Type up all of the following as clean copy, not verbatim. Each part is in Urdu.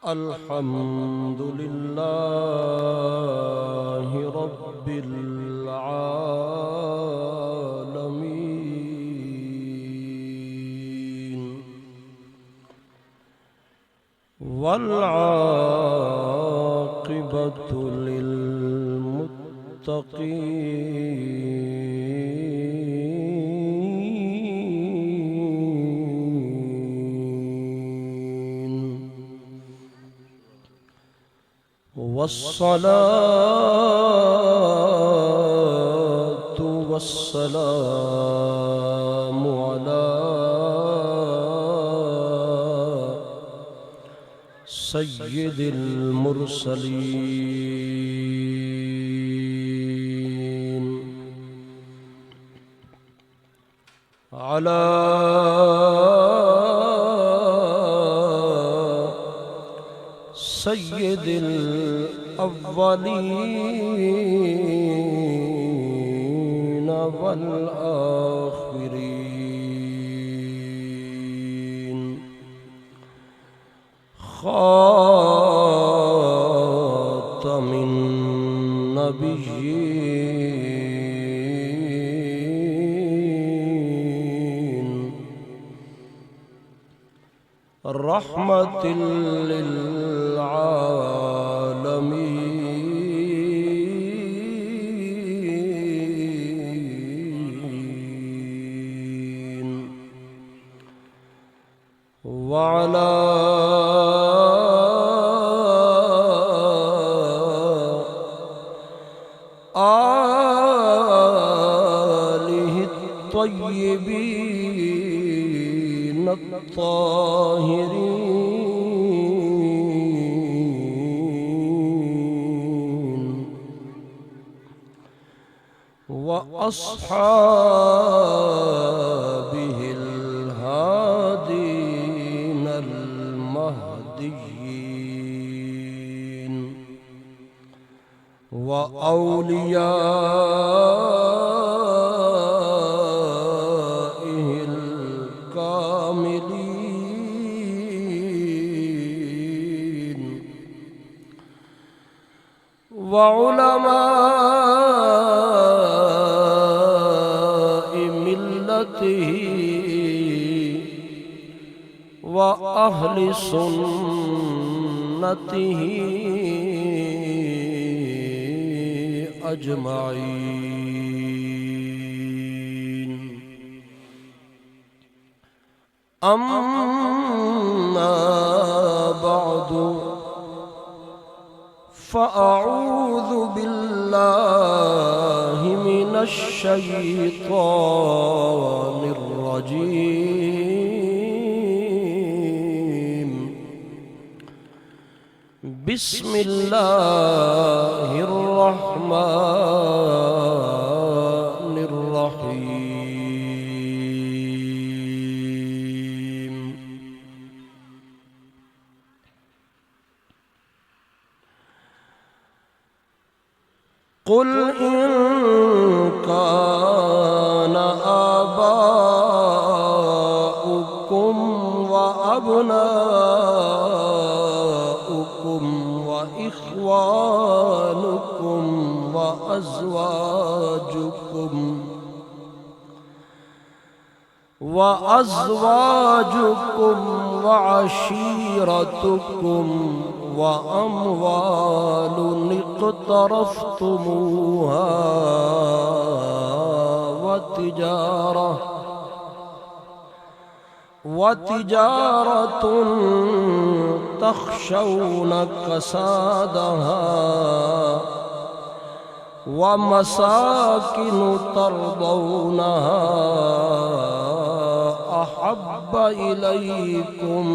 الحمد لله رب العالمين والعاقبة للمتقين والصلاة والسلام على سيد المرسلين على سيد الأولين والآخرين خاتم النبيين رحمة للعالمين وعلى آله الطيبين الطاهرين وأصحابه الهادين المهديين وأوليائه الكاملين وعلماء ملته وأهل سنته أجمعين أما بعد فأعوذ بالله من الشيطان الرجيم بسم الله الرحمن الرحيم قل إن كان آباؤكم وأبناؤكم وإخوانكم وأزواجكم وعشيرتكم وأموال اقترفتموها وتجارة تخشون كسادها ومساكن ترضونها أحب إليكم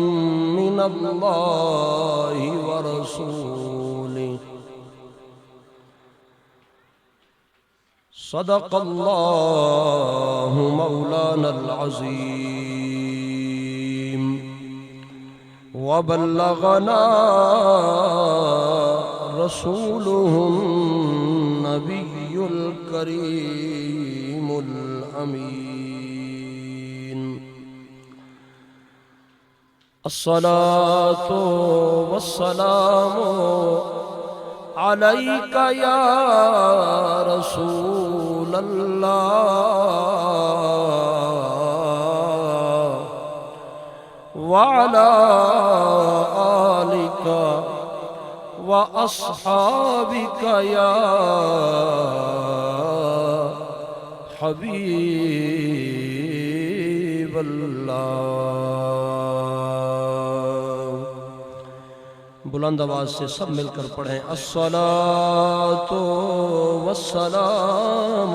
من الله ورسوله صدق الله مولانا العظيم وبلغنا رسوله النبي الكريم الأمين الصلاة والسلام عليك يا رسول الله وعلى آلك وأصحابك يا حبيب الله۔ بلند آواز سے سب مل کر پڑھیں الصلاۃ والسلام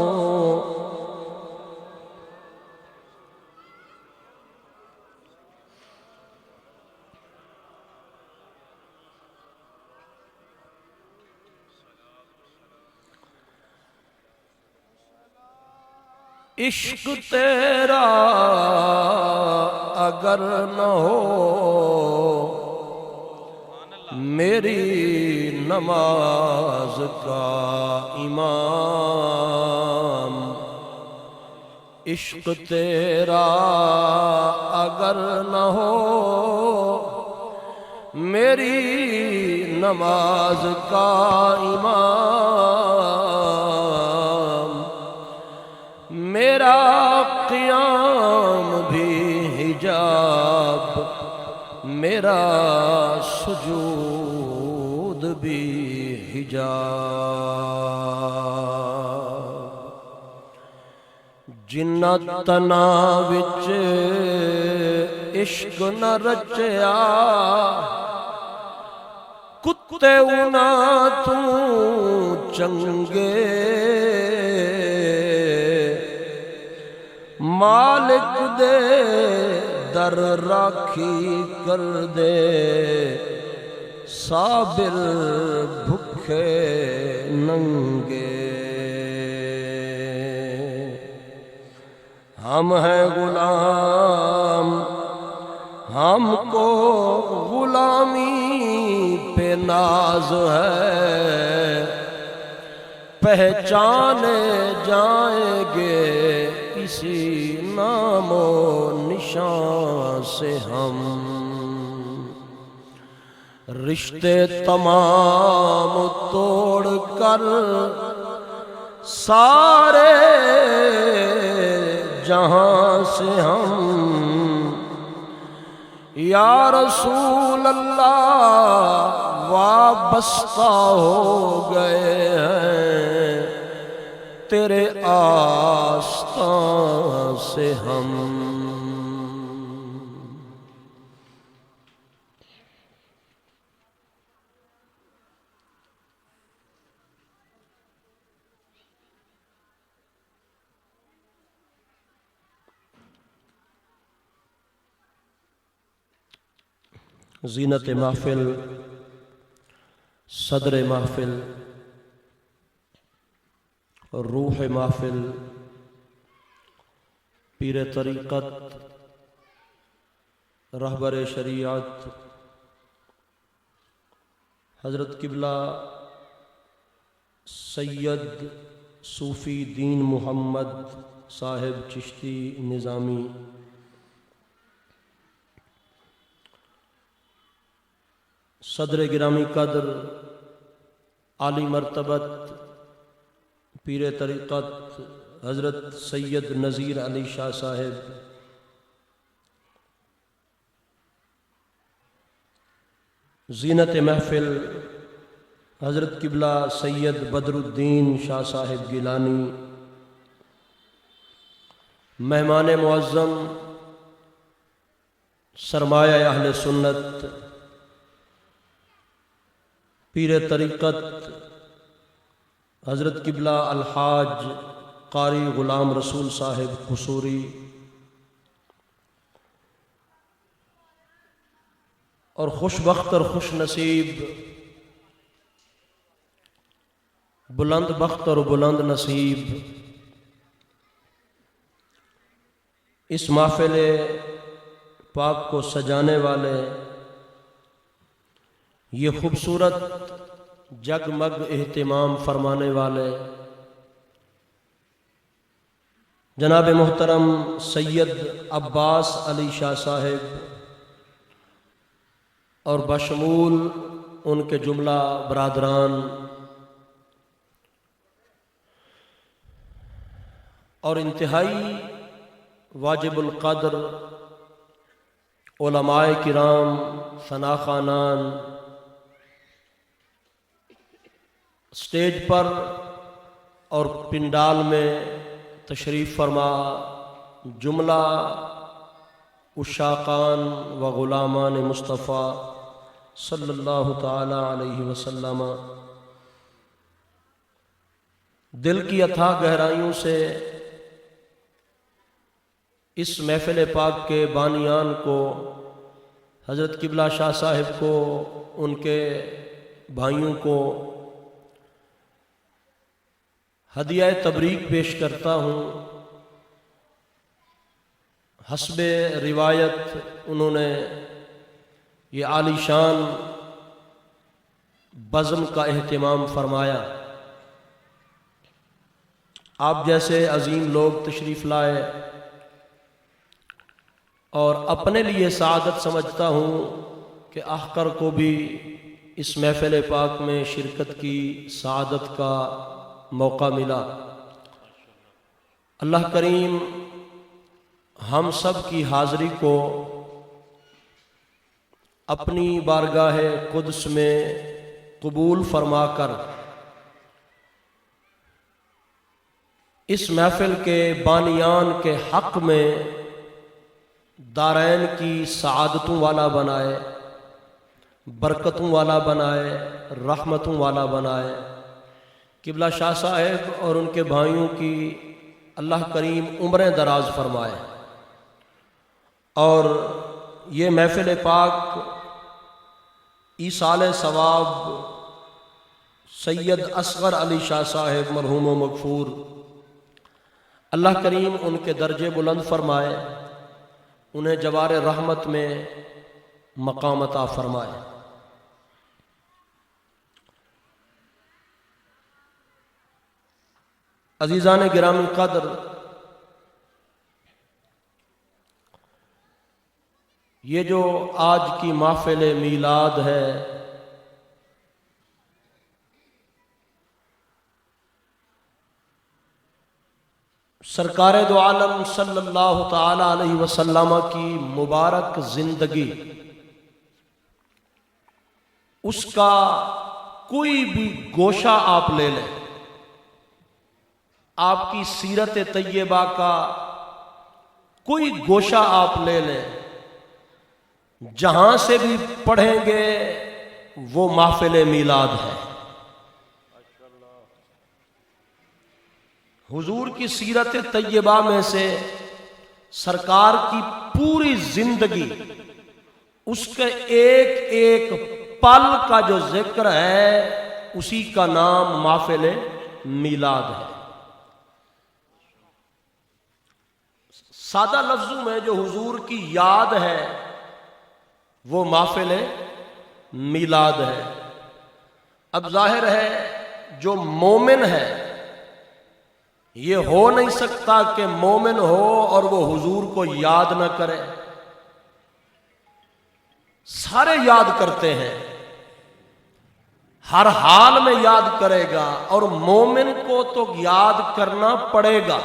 عشق تیرا اگر نہ ہو میری نماز کا امام، عشق تیرا اگر نہ ہو میری نماز کا امام، میرا قیام بھی حجاب، میرا سجود بھی حجاب، جنہ تنا وچ عشق نہ رچیا کتے انہاں تو چنگے، مالک دے در راکھی کر دے صابر بھکھے ننگے، ہم ہیں غلام ہم کو غلامی پہ ناز ہے، پہچانے جائیں گے اسی نام و نشان سے ہم، رشتے تمام توڑ کر سارے جہاں سے ہم یا رسول اللہ وابستہ ہو گئے ہیں تیرے آستان سے ہم۔ زینت محفل، صدر محفل، روح محفل، پیر طریقت، رہبر شریعت حضرت قبلہ سید صوفی دین محمد صاحب چشتی نظامی، صدر گرامی قدر عالی مرتبت پیر طریقت حضرت سید نذیر علی شاہ صاحب، زینت محفل حضرت قبلہ سید بدر الدین شاہ صاحب گیلانی، مہمان معظم سرمایہ اہل سنت پیر طریقت حضرت قبلہ الحاج قاری غلام رسول صاحب قصوری، اور خوش بخت اور خوش نصیب بلند بخت اور بلند نصیب اس محفل پاک کو سجانے والے، یہ خوبصورت جگمگ اہتمام فرمانے والے جناب محترم سید عباس علی شاہ صاحب، اور بشمول ان کے جملہ برادران اور انتہائی واجب القدر علماء کرام، ثنا خوانان، اسٹیج پر اور پنڈال میں تشریف فرما جملہ عشاقان و غلامان مصطفیٰ صلی اللہ تعالی علیہ وسلم، دل کی اتھاہ گہرائیوں سے اس محفل پاک کے بانیان کو، حضرت قبلہ شاہ صاحب کو، ان کے بھائیوں کو ہدیہ تبریک پیش کرتا ہوں۔ حسب روایت انہوں نے یہ عالی شان بزم کا اہتمام فرمایا۔ آپ جیسے عظیم لوگ تشریف لائے اور اپنے لیے سعادت سمجھتا ہوں کہ احقر کو بھی اس محفل پاک میں شرکت کی سعادت کا موقع ملا۔ اللہ کریم ہم سب کی حاضری کو اپنی بارگاہ قدس میں قبول فرما کر اس محفل کے بانیان کے حق میں دارین کی سعادتوں والا بنائے، برکتوں والا بنائے، رحمتوں والا بنائے۔ قبلہ شاہ صاحب اور ان کے بھائیوں کی اللہ کریم عمریں دراز فرمائے، اور یہ محفل پاک ایصال ثواب سید اصغر علی شاہ صاحب مرحوم و مغفور، اللہ کریم ان کے درجے بلند فرمائے، انہیں جوار رحمت میں مقام عطا فرمائے۔ عزیزان گرامی قدر، یہ جو آج کی محفل میلاد ہے، سرکار دو عالم صلی اللہ تعالی علیہ وسلم کی مبارک زندگی، اس کا کوئی بھی گوشہ آپ لے لیں، آپ کی سیرت طیبہ کا کوئی گوشہ آپ لے لیں، جہاں سے بھی پڑھیں گے وہ محفل میلاد ہے۔ حضور کی سیرت طیبہ میں سے سرکار کی پوری زندگی، اس کے ایک ایک پل کا جو ذکر ہے، اسی کا نام محفل میلاد ہے۔ سادہ لفظوں میں جو حضور کی یاد ہے وہ محفل میلاد ہے۔ اب ظاہر ہے جو مومن ہے یہ ہو نہیں سکتا کہ مومن ہو اور وہ حضور کو یاد نہ کرے۔ سارے یاد کرتے ہیں، ہر حال میں یاد کرے گا، اور مومن کو تو یاد کرنا پڑے گا،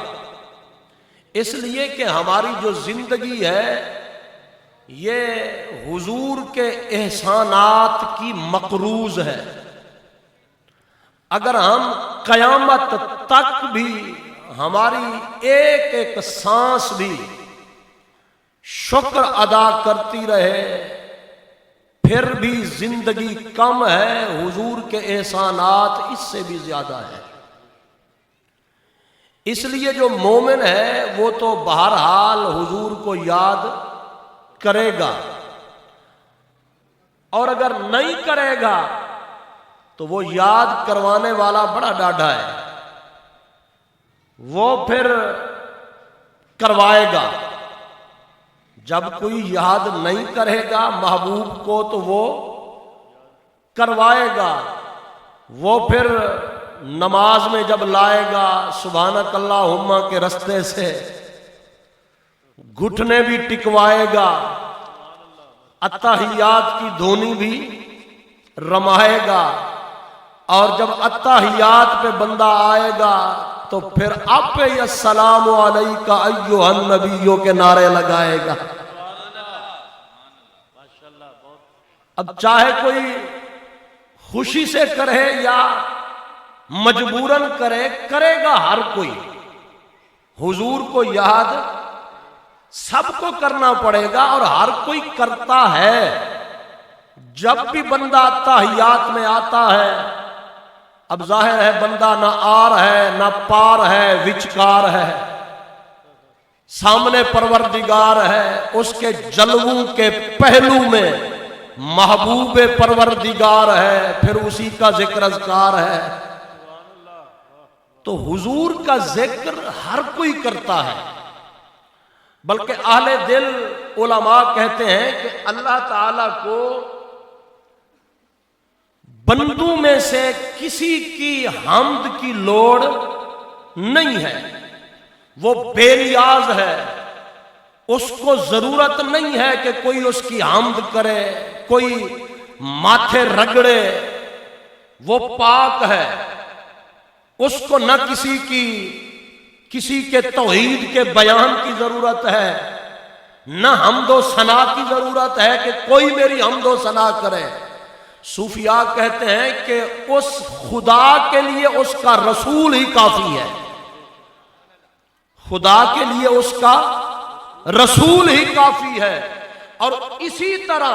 اس لیے کہ ہماری جو زندگی ہے یہ حضور کے احسانات کی مقروض ہے۔ اگر ہم قیامت تک بھی ہماری ایک ایک سانس بھی شکر ادا کرتی رہے، پھر بھی زندگی کم ہے، حضور کے احسانات اس سے بھی زیادہ ہے۔ اس لیے جو مومن ہے وہ تو بہرحال حضور کو یاد کرے گا، اور اگر نہیں کرے گا تو وہ یاد کروانے والا بڑا ڈاڈھا ہے، وہ پھر کروائے گا۔ جب کوئی یاد نہیں کرے گا محبوب کو تو وہ کروائے گا، وہ پھر نماز میں جب لائے گا سبحانک اللہم کے رستے سے گھٹنے بھی ٹکوائے گا، التحیات کی دھونی بھی رمائے گا، اور جب التحیات پہ بندہ آئے گا تو پھر آپ پہ السلام علیکہ ایھا النبیوں کے نعرے لگائے گا۔ اب چاہے کوئی خوشی سے کرے یا مجبوراً کرے، کرے گا ہر کوئی۔ حضور کو یاد سب کو کرنا پڑے گا اور ہر کوئی کرتا ہے۔ جب بھی بندہ تحیات میں آتا ہے، اب ظاہر ہے بندہ نہ آر ہے نہ پار ہے، وچکار ہے، سامنے پروردگار ہے، اس کے جلووں کے پہلو میں محبوب پروردگار ہے، پھر اسی کا ذکر اذکار ہے۔ تو حضور کا ذکر ہر کوئی کرتا ہے، بلکہ اہل دل علماء کہتے ہیں کہ اللہ تعالی کو بندوں میں سے کسی کی حمد کی لوڑ نہیں ہے، وہ بے نیاز ہے، اس کو ضرورت نہیں ہے کہ کوئی اس کی حمد کرے، کوئی ماتھے رگڑے، وہ پاک ہے، اس کو نہ کسی کے توحید کے بیان کی ضرورت ہے، نہ حمد و ثنا کی ضرورت ہے کہ کوئی میری حمد و ثنا کرے۔ صوفیاء کہتے ہیں کہ اس خدا کے لیے اس کا رسول ہی کافی ہے، خدا کے لیے اس کا رسول ہی کافی ہے۔ اور اسی طرح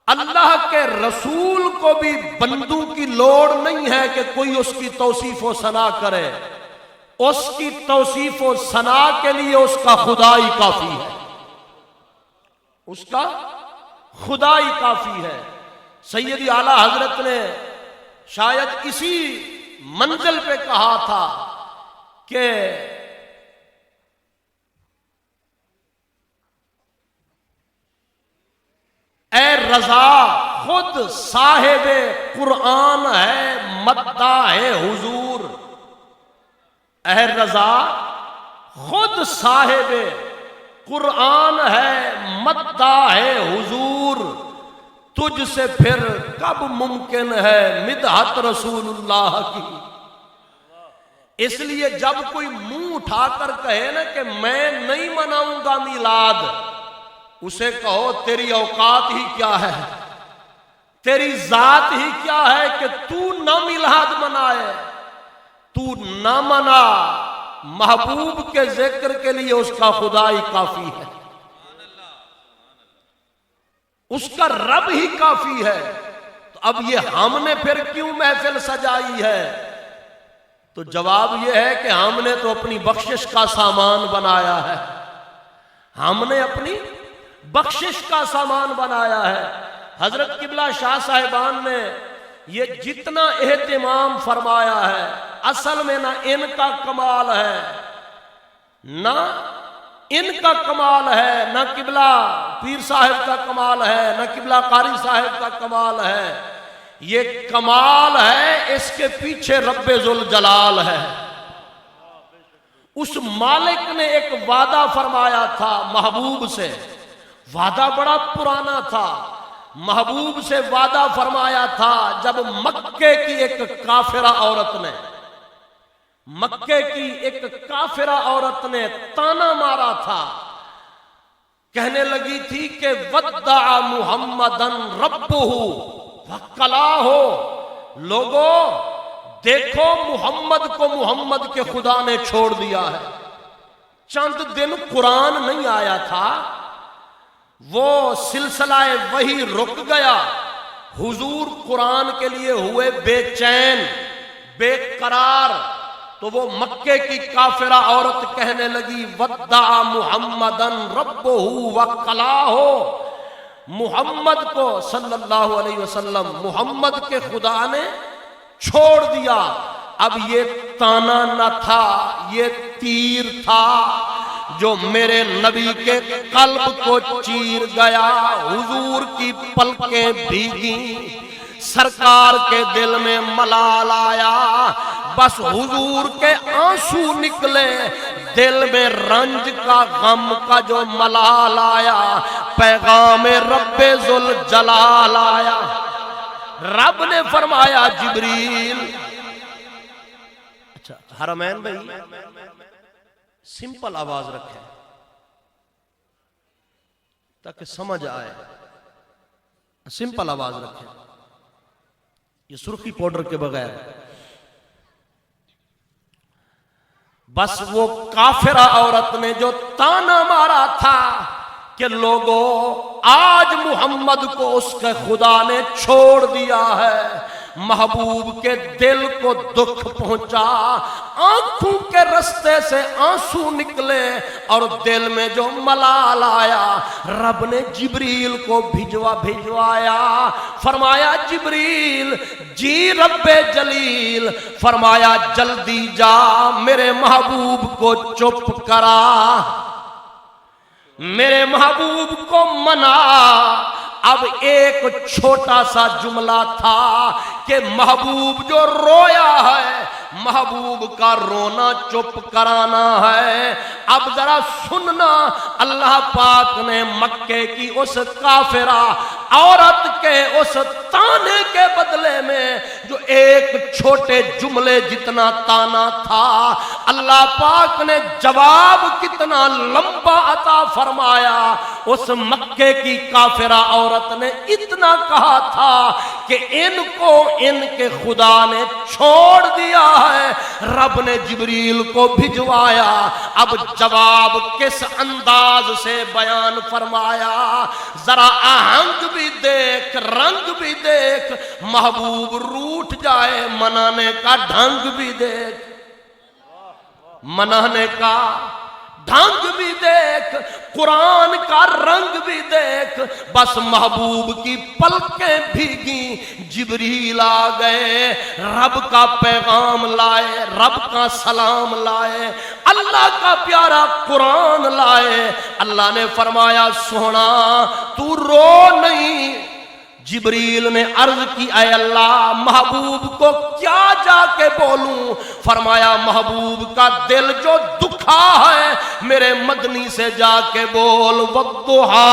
اللہ کے رسول کو بھی بندوں کی لوڑ نہیں ہے کہ کوئی اس کی توصیف و ثنا کرے، اس کی توصیف و ثنا کے لیے اس کا خدا ہی کافی ہے، اس کا خدا ہی کافی ہے۔ سیدی اعلیٰ حضرت نے شاید اسی منزل پہ کہا تھا کہ اے رضا خود صاحب قرآن ہے مداح حضور، اے رضا خود صاحب قرآن ہے مداح حضور، تجھ سے پھر کب ممکن ہے مدحت رسول اللہ کی۔ اس لیے جب کوئی منہ اٹھا کر کہے نا کہ میں نہیں مناؤں گا میلاد، اسے کہو تیری اوقات ہی کیا ہے، تیری ذات ہی کیا ہے کہ تو نہ میلاد منائے، تو نہ منا، محبوب کے ذکر کے لیے اس کا خدا ہی کافی ہے، اس کا رب ہی کافی ہے۔ تو اب یہ ہم نے پھر کیوں محفل سجائی ہے؟ تو جواب یہ ہے کہ ہم نے تو اپنی بخشش کا سامان بنایا ہے، ہم نے اپنی بخشش کا سامان بنایا ہے۔ حضرت قبلہ شاہ صاحبان نے یہ جتنا اہتمام فرمایا ہے، اصل میں نہ ان کا کمال ہے نہ ان کا کمال ہے، نہ قبلہ پیر صاحب کا کمال ہے، نہ قبلہ قاری صاحب کا کمال ہے، یہ کمال ہے اس کے پیچھے رب ذوالجلال ہے۔ اس مالک نے ایک وعدہ فرمایا تھا محبوب سے، وعدہ بڑا پرانا تھا، محبوب سے وعدہ فرمایا تھا جب مکے کی ایک کافرہ عورت نے تانا مارا تھا، کہنے لگی تھی کہ ودع محمدن ربہ وکلاہ، لوگو دیکھو محمد کو محمد کے خدا نے چھوڑ دیا ہے۔ چند دن قرآن نہیں آیا تھا، وہ سلسلہ وحی رک گیا، حضور قرآن کے لیے ہوئے بے چین بے قرار، تو وہ مکے کی کافرہ عورت کہنے لگی ودع محمدن ربہ وکلاہ، محمد کو صلی اللہ علیہ وسلم محمد کے خدا نے چھوڑ دیا۔ اب یہ تانا نہ تھا، یہ تیر تھا جو میرے نبی کے قلب کو چیر گیا، حضور کی پلکیں بھیگی، سرکار کے دل میں ملال آیا، بس حضور کے آنسو نکلے، دل میں رنج کا غم کا جو ملال آیا، پیغام رب ذوالجلال آیا۔ رب نے فرمایا جبریل، اچھا حرمین بھائی سمپل آواز رکھیں تاکہ سمجھ آئے، سمپل آواز رکھیں، یہ سرخی پاؤڈر کے بغیر۔ بس وہ کافرہ عورت نے جو تانا مارا تھا کہ لوگوں آج محمد کو اس کے خدا نے چھوڑ دیا ہے، محبوب کے دل کو دکھ پہنچا، آنکھوں کے رستے سے آنسو نکلے اور دل میں جو ملال آیا، رب نے جبریل کو بھجوایا، فرمایا جبریل جی رب جلیل، فرمایا جلدی جا میرے محبوب کو چپ کرا، میرے محبوب کو منا۔ اب ایک چھوٹا سا جملہ تھا کہ محبوب جو رویا ہے، محبوب کا رونا چپ کرانا ہے۔ اب ذرا سننا، اللہ پاک نے مکے کی اس کافرہ عورت کے اس تانے کے بدلے میں جو ایک چھوٹے جملے جتنا تانا تھا، اللہ پاک نے جواب کتنا لمبا عطا فرمایا۔ اس مکے کی کافرہ عورت نے اتنا کہا تھا کہ ان کو ان کے خدا نے چھوڑ دیا ہے، رب نے جبریل کو بھجوایا۔ اب جواب کس انداز سے بیان فرمایا، ذرا آہنگ بھی دیکھ، رنگ بھی دیکھ، محبوب روٹھ جائے منانے کا ڈھنگ بھی دیکھ، منانے کا ڈھنگ بھی دیکھ، قرآن کا رنگ بھی دیکھ۔ بس محبوب کی پلکیں بھیگیں، جبریل آ گئے، رب کا پیغام لائے، رب کا سلام لائے، اللہ کا پیارا قرآن لائے۔ اللہ نے فرمایا سونا تو رو نہیں۔ جبریل نے عرض کی اے اللہ محبوب کو کیا جا کے بولوں؟ فرمایا محبوب کا دل جو دکھا ہے میرے مدنی سے جا کے بول، والضحیٰ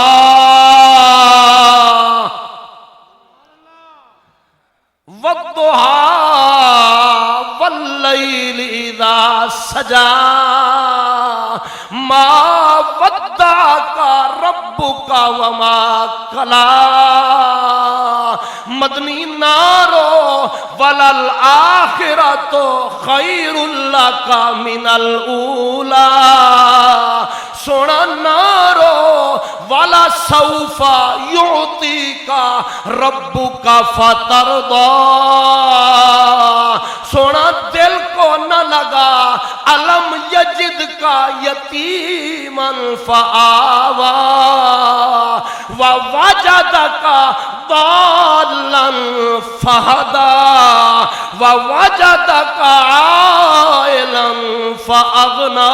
والضحیٰ واللیل اذا سجا ما ودعک ربک وما قلی۔ مدنی نارو وللآخرۃ خیر لک من الاولی۔ سونا نارو والا سوف یعطیک ربک فترضی۔ سونا دل کو نہ لگا الم یجد کا یتیما فآوی ووجدک ضالا فہدی ووجدک عائلا فأغنی۔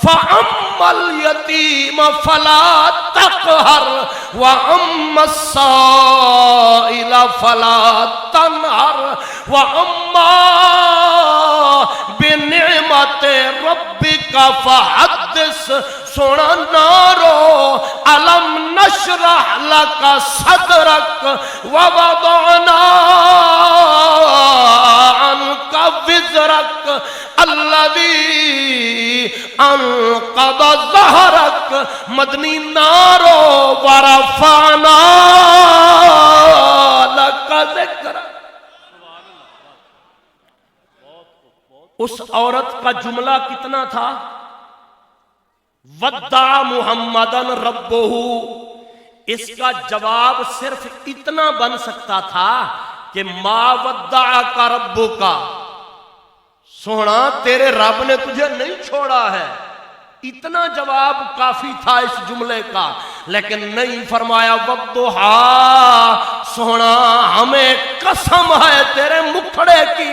فأما اليتيم فلا تقهر وأما السائل فلا تنهر وأما بنعمت ربك فحدث۔ سونا نارو ألم نشرح لك صدرك ووضعنا عنك وزرك الذي انقض ظهرك۔ مدنی نارو ورفعنا لك ذکرک۔ اس عورت کا جملہ کتنا تھا، ودع محمدن ربہ۔ اس کا جواب صرف اتنا بن سکتا تھا کہ ما ودعک ربک، سونا تیرے رب نے تجھے نہیں چھوڑا ہے۔ اتنا جواب کافی تھا اس جملے کا، لیکن نہیں، فرمایا والضحیٰ، سونا ہمیں قسم ہے تیرے مکھڑے کی،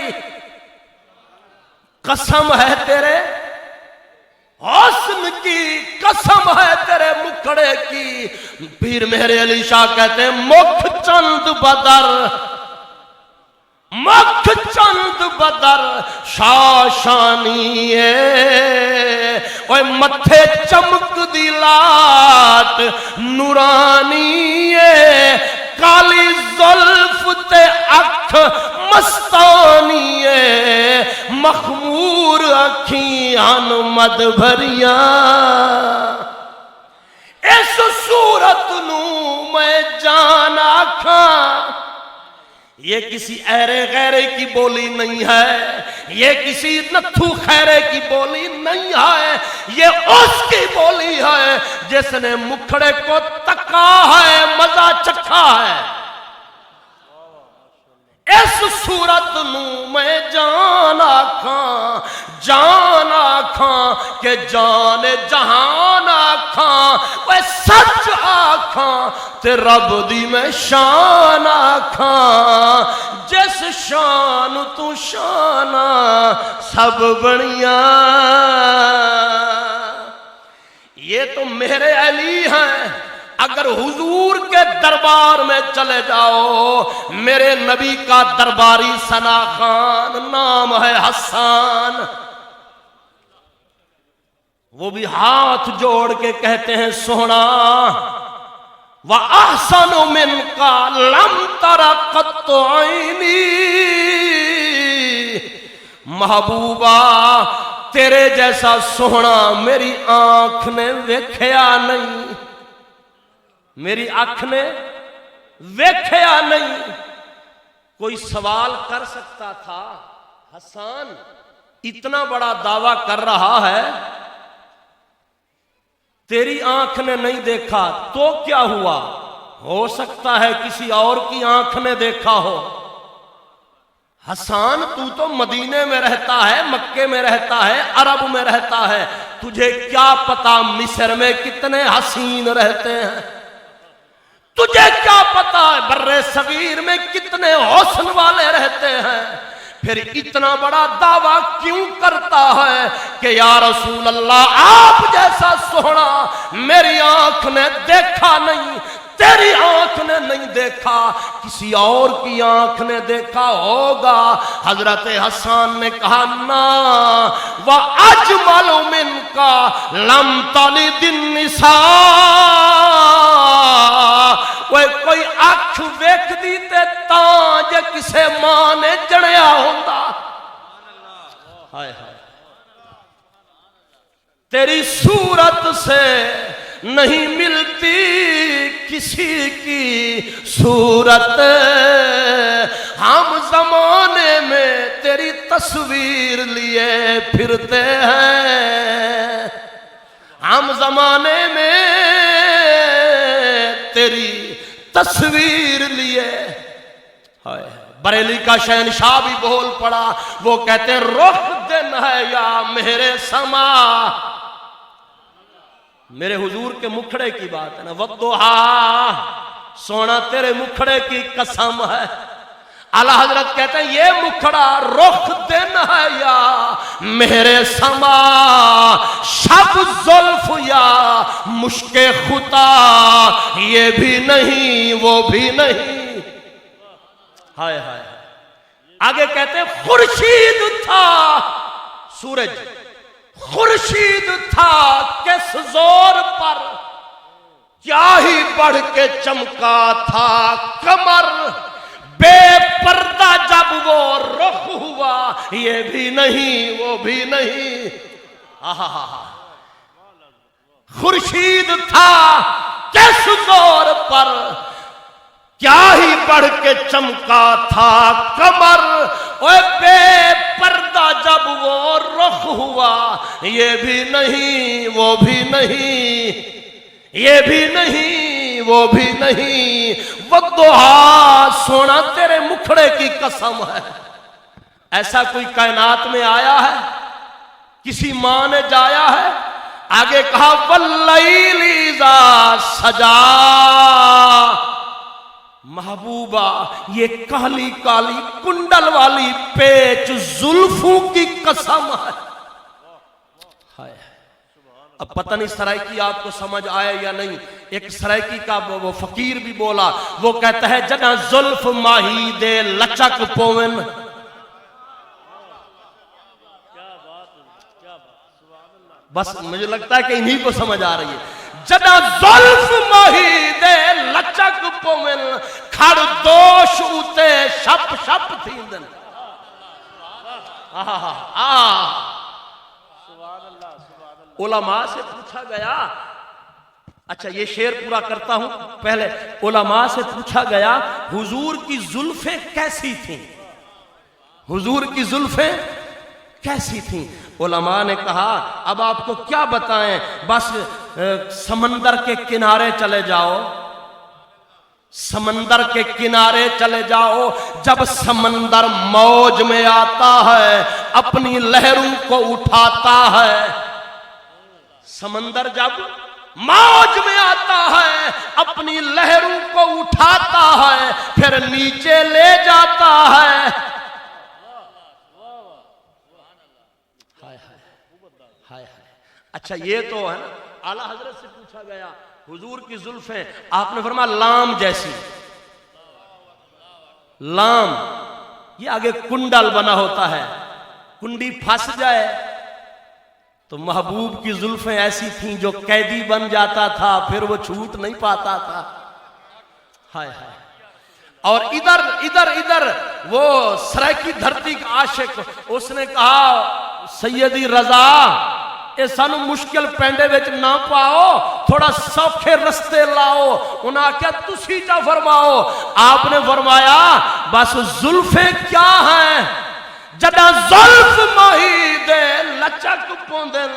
قسم ہے تیرے حسن کی، قسم ہے تیرے مکھڑے کی۔ پیر مہر علی شاہ کہتے ہیں مکھ چند بدر، مکھ چند بدر شاشانی اوے متھے چمک دی لات نورانی کالی زلف تے اکھ مستانی مخمور اکھیاں مد بھریاں اس صورت نو میں جان آکھاں یہ کسی ایرے غیرے کی بولی نہیں ہے، یہ کسی نتھو خیرے کی بولی نہیں ہے، یہ اس کی بولی ہے جس نے مکھڑے کو تکا ہے، مزہ چکھا ہے۔ اس صورت نو میں جان آکھاں، جان آکھاں کہ جان جہان آکھاں، وہ سچ آکھاں تے رب دی میں شان آکھاں، جس شان تو شانہ سب بڑیاں۔ یہ تو میرے علی ہیں، اگر حضور کے دربار میں چلے جاؤ، میرے نبی کا درباری ثنا خان نام ہے حسان، وہ بھی ہاتھ جوڑ کے کہتے ہیں سونا وَأَحْسَنُ مِنْكَ لَمْ تَرَ قَطُّ عَيْنِي، محبوبہ تیرے جیسا سونا میری آنکھ نے ویکھیا نہیں، میری آنکھ نے ویکھیا نہیں۔ کوئی سوال کر سکتا تھا حسان اتنا بڑا دعویٰ کر رہا ہے، تیری آنکھ نے نہیں دیکھا تو کیا ہوا؟ ہو سکتا ہے کسی اور کی آنکھ نے دیکھا ہو۔ حسان تو مدینے میں رہتا ہے، مکے میں رہتا ہے، عرب میں رہتا ہے، تجھے کیا پتا مصر میں کتنے حسین رہتے ہیں؟ تجھے کیا پتا ہے بر صغیر میں کتنے حسن والے رہتے ہیں؟ پھر اتنا بڑا دعویٰ کیوں کرتا ہے کہ یا رسول اللہ آپ جیسا سونا میری آنکھ نے دیکھا نہیں، تیری آنکھ نے نہیں دیکھا، کسی اور کی آنکھ نے دیکھا ہوگا۔ حضرت حسان نے کہا نا وَأَجْمَلُ مِنْكَ لَمْ تَلِدِ النِّسَاء، کوئی اکھ ویکھ دی تے تاں جے کسے ماں نے جڑیا ہوندا۔ ہائے ہائے، تیری صورت سے نہیں ملتی کسی کی صورت، ہم زمانے میں تیری تصویر لیے پھرتے ہیں، ہم زمانے میں تیری تصویر لیے۔ بریلی کا شہنشاہ بھی بول پڑا، وہ کہتے ہیں رخ دن ہے یا میرے سما، میرے حضور کے مکھڑے کی بات ہے نا، وَالضُّحَا، سونا تیرے مکھڑے کی قسم ہے۔ اعلیٰ حضرت کہتے ہیں یہ مکھڑا رخ دن ہے یا میرے سما، شب زلف یا مشک خطا، یہ بھی نہیں وہ بھی نہیں۔ ہائے ہائے، آگے کہتے ہیں خورشید تھا، سورج خورشید تھا کس زور پر، کیا ہی بڑھ کے چمکا تھا قمر، بے پردہ جب وہ رخ ہوا، یہ بھی نہیں وہ بھی نہیں۔ خورشید تھا کس زور پر، کیا ہی بڑھ کے چمکا تھا قمر، اوے بے پردہ جب وہ رخ ہوا، یہ بھی نہیں وہ بھی نہیں، یہ بھی نہیں وہ بھی نہیں۔ وَالضُّحَا، سونا تیرے مکھڑے کی قسم ہے۔ ایسا کوئی کائنات میں آیا ہے؟ کسی ماں نے جایا ہے؟ آگے کہا وَاللَّيْلِ اِذَا سَجَا، محبوبہ یہ کالی کالی کنڈل والی پیچ زلفوں کی قسم ہے۔ اب پتہ نہیں سرائکی آپ کو سمجھ آئے یا نہیں. ایک سرائکی کا وہ فقیر بھی بولا, وہ کہتا ہے جنا زلف ماہی دے لچک پوون. بس مجھے لگتا ہے کہ انہی کو سمجھ آ رہی ہے. جنا زلف ماہی دے لچک پوون کھڑ دوش اوتے شپ شپ تھیندن. علماء سے پوچھا گیا, اچھا یہ شعر پورا کرتا ہوں پہلے. علماء سے پوچھا گیا حضور کی زلفیں کیسی تھیں, حضور کی زلفیں کیسی تھیں؟ علماء نے کہا اب آپ کو کیا بتائیں, بس سمندر کے کنارے چلے جاؤ, سمندر کے کنارے چلے جاؤ. جب سمندر موج میں آتا ہے اپنی لہروں کو اٹھاتا ہے. سمندر جب موج میں آتا ہے اپنی لہروں کو اٹھاتا ہے پھر نیچے لے جاتا ہے. اچھا یہ تو ہے نا. اعلیٰ حضرت سے پوچھا گیا حضور کی زلفیں, آپ نے فرمایا لام جیسی. لام یہ آگے کنڈل بنا ہوتا ہے, کنڈی پھنس جائے تو محبوب کی زلفیں ایسی تھیں جو قیدی بن جاتا تھا پھر وہ چھوٹ نہیں پاتا تھا. ہائے ہائے. اور ادھر وہ سرائکی دھرتی کا عاشق, اس نے کہا سیدی رضا اے سانو مشکل پینڈے وچ نہ پاؤ, تھوڑا سوکھے رستے لاؤ. انہاں کیا تسی چا فرماؤ؟ آپ نے فرمایا بس زلفیں کیا ہیں, جدا زلف ماہی دے لچک پوندن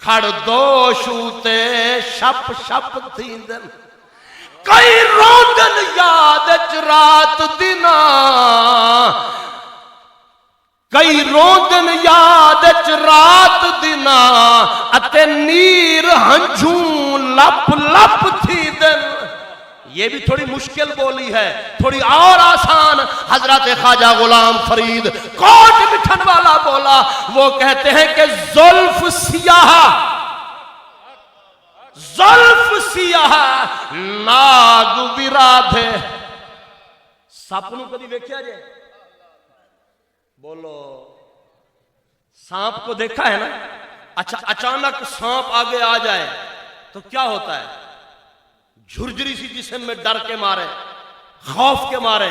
کھڑ دوش اوتے شپ شپ تھیندن. کئی روندن یاد وچ رات دینا, کئی روندن یاد وچ رات دینا اتے نیر ہنجھوں لپ لپ تھیندن. یہ بھی تھوڑی مشکل بولی ہے, تھوڑی اور آسان. حضرت خواجہ غلام فرید کوٹ مٹھن والا بولا, وہ کہتے ہیں کہ زلف سیاہ, زلف سیاہ ناگ ورادھے. سپ نو کدی ویکھیا جے؟ بولو, سانپ کو دیکھا ہے نا. اچھا اچانک سانپ آگے آ جائے تو کیا ہوتا ہے؟ جھرجری سی جسم میں ڈر کے مارے, خوف کے مارے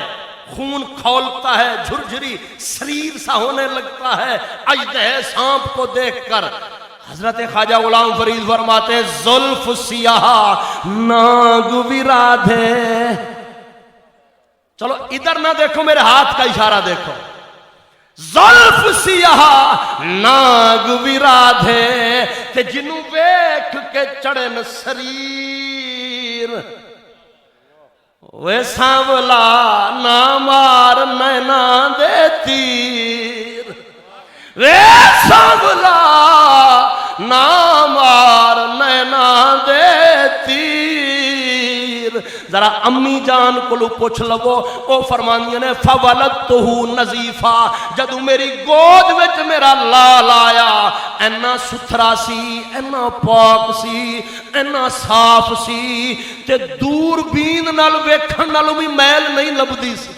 خون کھولتا ہے, جھرجری شریر سا ہونے لگتا ہے اژدہے سانپ کو دیکھ کر. حضرت خواجہ غلام فرید فرماتے زلف سیاہ ناگ ورادھے. چلو ادھر نہ دیکھو, میرے ہاتھ کا اشارہ دیکھو. زلف سیاہ ناگ ورادھے تے جنوں ویکھ کے چڑھن سریر, وے سانولا نہ مار نینا دے تیر, وے سانولا نہ مار نینا دے تیر. ذرا امی جان کو پوچھ لو, وہ فرمانیاں نے فولدتہو نظیفا, جدو میری گود وچ میرا لال آیا اینا ستھرا سی, اینا پاک سی, اینا صاف سی تے دور بین نال ویکھن نال بھی میل نہیں لبدی سی.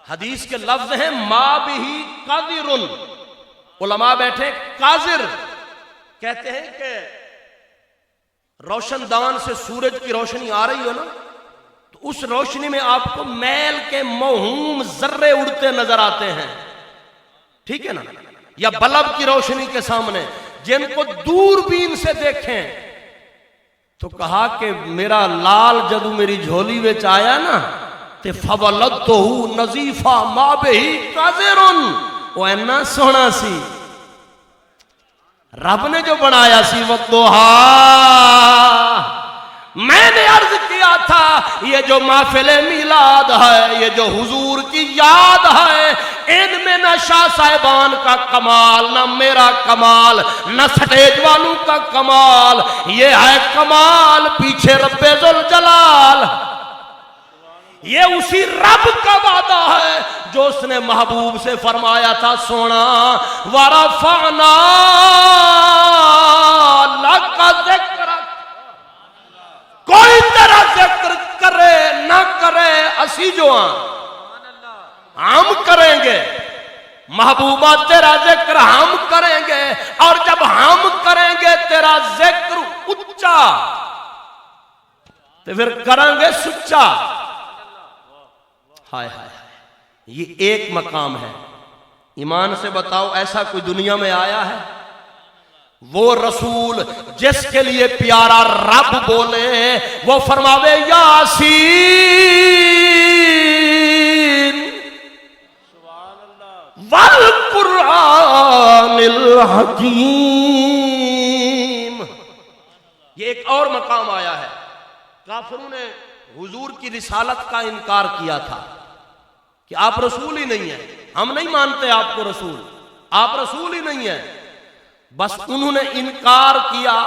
حدیث کے لفظ ہیں ما بہی قذر. علماء بیٹھے, قاذر کہتے ہیں کہ روشن دان سے سورج کی روشنی آ رہی ہو نا, تو اس روشنی میں آپ کو میل کے موہوم ذرے اڑتے نظر آتے ہیں, ٹھیک ہے نا. یا بلب کی روشنی کے سامنے جن کو دوربین سے دیکھیں تو کہا کہ میرا لال جدو میری جھولی وچ آیا نا تے فولدتہو نظیفا ما بہی قذر, وہ اینا سونا سی. رب نے جو بنایا سی وضحیٰ, میں نے عرض کیا تھا یہ جو محفل میلاد ہے, یہ جو حضور کی یاد ہے, ان میں نہ شاہ صاحبان کا کمال, نہ میرا کمال, نہ سٹیج والوں کا کمال, یہ ہے کمال پیچھے رب ذوالجلال. یہ اسی رب کا وعدہ ہے جو اس نے محبوب سے فرمایا تھا سونا ورفعنا لک ذکرک، کوئی تیرا ذکر کرے نہ کرے اسی جو ہم کریں گے، محبوبہ تیرا ذکر ہم کریں گے، اور جب ہم کریں گے تیرا ذکر اچا تو پھر کریں گے سچا۔ ہائے ہائے، یہ ایک مقام ہے۔ ایمان سے بتاؤ ایسا کوئی دنیا میں آیا ہے؟ وہ رسول جس کے لیے پیارا رب بولے وہ فرماوے یاسین والقرآن الحکیم، یہ ایک اور مقام آیا ہے۔ کافروں نے حضور کی رسالت کا انکار کیا تھا کہ آپ رسول ہی نہیں ہیں، ہم نہیں مانتے آپ کو رسول، آپ رسول ہی نہیں ہیں، بس انہوں نے انکار کیا۔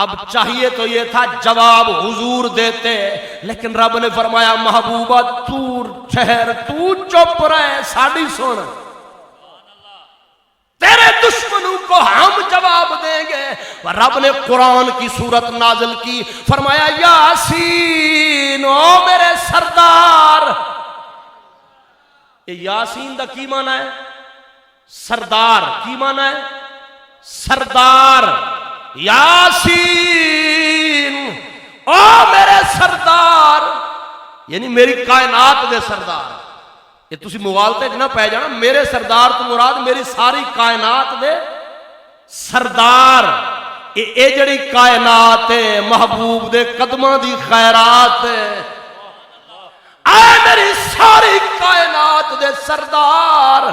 اب چاہیے تو یہ تھا جواب حضور دیتے، لیکن رب نے فرمایا محبوبہ تو ٹھہر، تو چپ رہے، ساڑی سن، تیرے دشمنوں کو ہم جواب دیں گے۔ رب نے قرآن کی سورت نازل کی، فرمایا یاسین او میرے سردار۔ یہ یاسین دا کی معنی ہے؟ سردار۔ کی معنی ہے؟ سردار۔ یاسین او میرے سردار، یعنی میری کائنات دے سردار۔ یہ تسی مغالطے نہ پہ جانا، میرے سردار تو مراد میری ساری کائنات دے سردار۔ اے جڑی کائنات ہے محبوب دے قدماں دی خیرات ہے، اے میری ساری کائنات دے سردار۔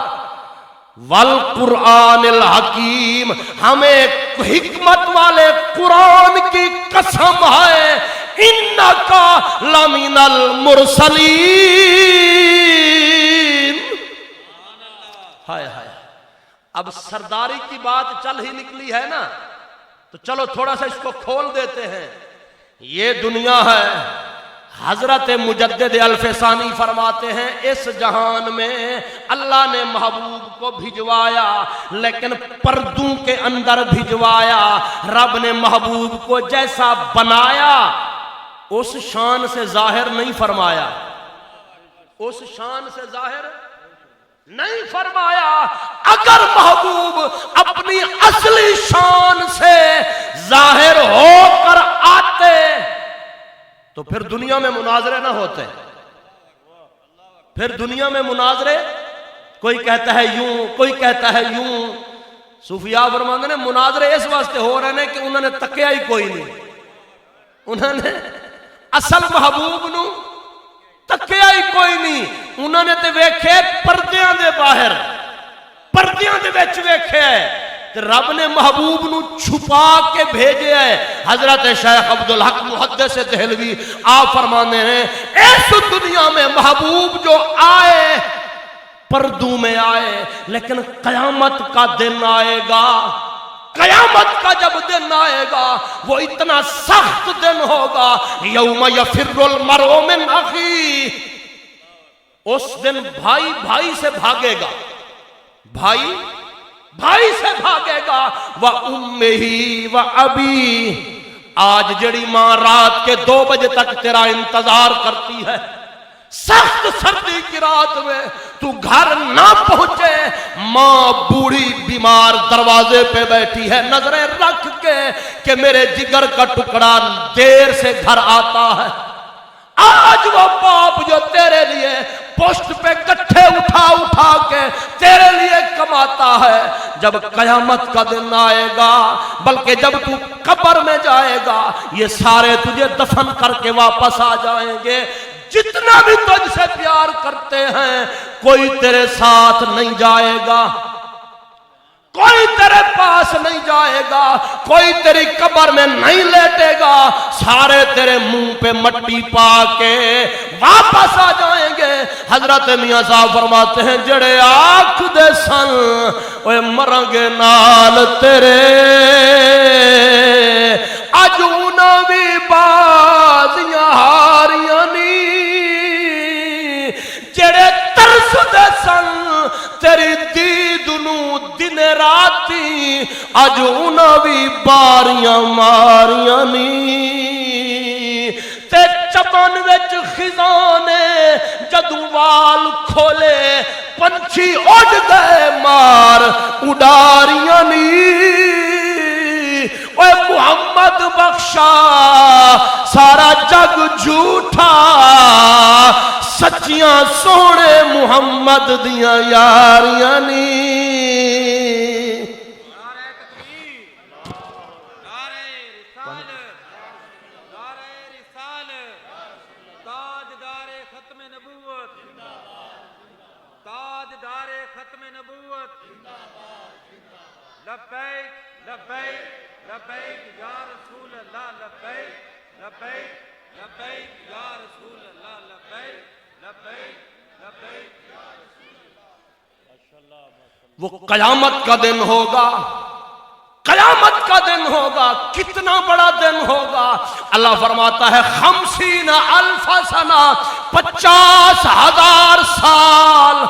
والقرآن الحکیم، ہمیں حکمت والے قرآن کی قسم ہے، انکا لمن المرسلین۔ ہائے ہائے، اب سرداری کی بات چل ہی نکلی ہے نا، تو چلو تھوڑا سا اس کو کھول دیتے ہیں۔ یہ دنیا ہے، حضرت مجدد الفسانی فرماتے ہیں اس جہان میں اللہ نے محبوب کو بھجوایا، لیکن پردوں کے اندر بھجوایا۔ رب نے محبوب کو جیسا بنایا اس شان سے ظاہر نہیں فرمایا، اس شان سے ظاہر نہیں فرمایا۔ اگر محبوب اپنی اصلی شان سے ظاہر ہو کر آتے تو پھر دنیا میں مناظرے نہ ہوتے، پھر دنیا میں مناظرے، کوئی کہتا ہے یوں، کوئی کہتا ہے یوں۔ صوفیاء فرماتے ہیں مناظرے اس واسطے ہو رہے ہیں کہ انہوں نے تکیا ہی کوئی نہیں، انہوں نے اصل محبوب نو تکیا ہی کوئی نہیں، انہوں نے تے ویکھے پردیاں دے باہر، پردیاں دے وچ ویکھے ہے۔ رب نے محبوب نو چھپا کے بھیجے ہے۔ حضرت شیخ عبدالحق محدث دہلوی آپ فرمانے ہیں اس دنیا میں محبوب جو آئے پردوں میں آئے، لیکن قیامت کا دن آئے گا، قیامت کا جب دن آئے گا وہ اتنا سخت دن ہوگا، یوم یفر المرء من اخیہ، اس دن بھائی بھائی سے بھاگے گا، بھائی بھائی سے بھاگے گا، وَأُمِّهِ وَأَبِيهِ۔ آج جڑی ماں رات کے 2 بجے تک تیرا انتظار کرتی ہے، سخت سردی کی رات میں تو گھر نہ پہنچے، ماں بوڑھی بیمار دروازے پہ بیٹھی ہے نظریں رکھ کے کہ میرے جگر کا ٹکڑا دیر سے گھر آتا ہے۔ آج وہ باپ جو تیرے لیے پوسٹ پہ گٹھے اٹھا اٹھا کے تیرے لیے کماتا ہے، جب قیامت کا دن آئے گا، بلکہ جب تو قبر میں جائے گا، یہ سارے تجھے دفن کر کے واپس آ جائیں گے۔ جتنا بھی تجھ سے پیار کرتے ہیں کوئی تیرے ساتھ نہیں جائے گا، کوئی تیرے پاس نہیں جائے گا، کوئی تیری قبر میں نہیں لیٹے گا، سارے تیرے منہ پہ مٹی پا کے واپس آ جائیں گے۔ حضرت میاں صاحب فرماتے ہیں جڑے آنکھ دے سن اوے مرنگے نال تیرے، اج انہاں بھی بازیاں ہاریاں نی، جڑے ترس اج انہاں بھی باریاں ماریاں نی تے چمن وچ خزاں نے جدوں وال کھولے پنچھی اڑ گئے مار اڈاریاں نی اے محمد بخشا سارا جگ جھوٹا سچیاں سونے محمد دیاں یاریاں نی لبیک لبیک لبیک یا رسول اللہ لبیک لبیک لبیک یا رسول اللہ لبیک لبیک لبیک یا رسول اللہ. وہ قیامت کا دن ہوگا، قیامت کا دن ہوگا، کتنا بڑا دن ہوگا. اللہ فرماتا ہے 50,000 سنہ، 50,000 سال.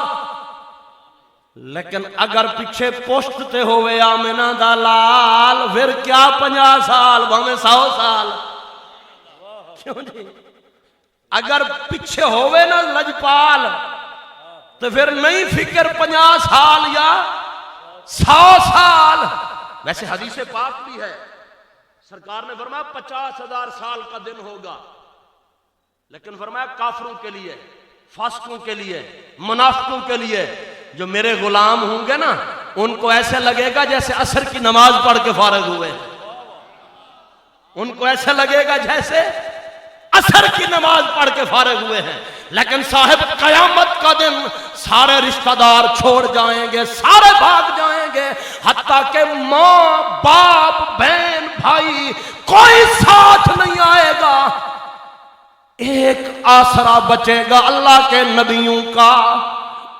لیکن اگر پیچھے پوشتتے ہوئے آمنہ دا لال پھر کیا 50 سال بھامیں 100 سال. کیوں جی اگر پیچھے ہوئے نا لجپال تو پھر نہیں فکر 50 سال یا 100 سال. ویسے حدیث پاک بھی ہے، سرکار نے فرمایا 50,000 سال کا دن ہوگا، لیکن فرمایا کافروں کے لیے، فاسقوں کے لیے، منافقوں کے لیے. جو میرے غلام ہوں گے نا ان کو ایسے لگے گا جیسے عصر کی نماز پڑھ کے فارغ ہوئے، ان کو ایسے لگے گا جیسے عصر کی نماز پڑھ کے فارغ ہوئے ہیں. لیکن صاحب قیامت کا دن سارے رشتہ دار چھوڑ جائیں گے، سارے بھاگ جائیں گے، حتیٰ کہ ماں باپ بہن بھائی کوئی ساتھ نہیں آئے گا. ایک آسرا بچے گا اللہ کے نبیوں کا.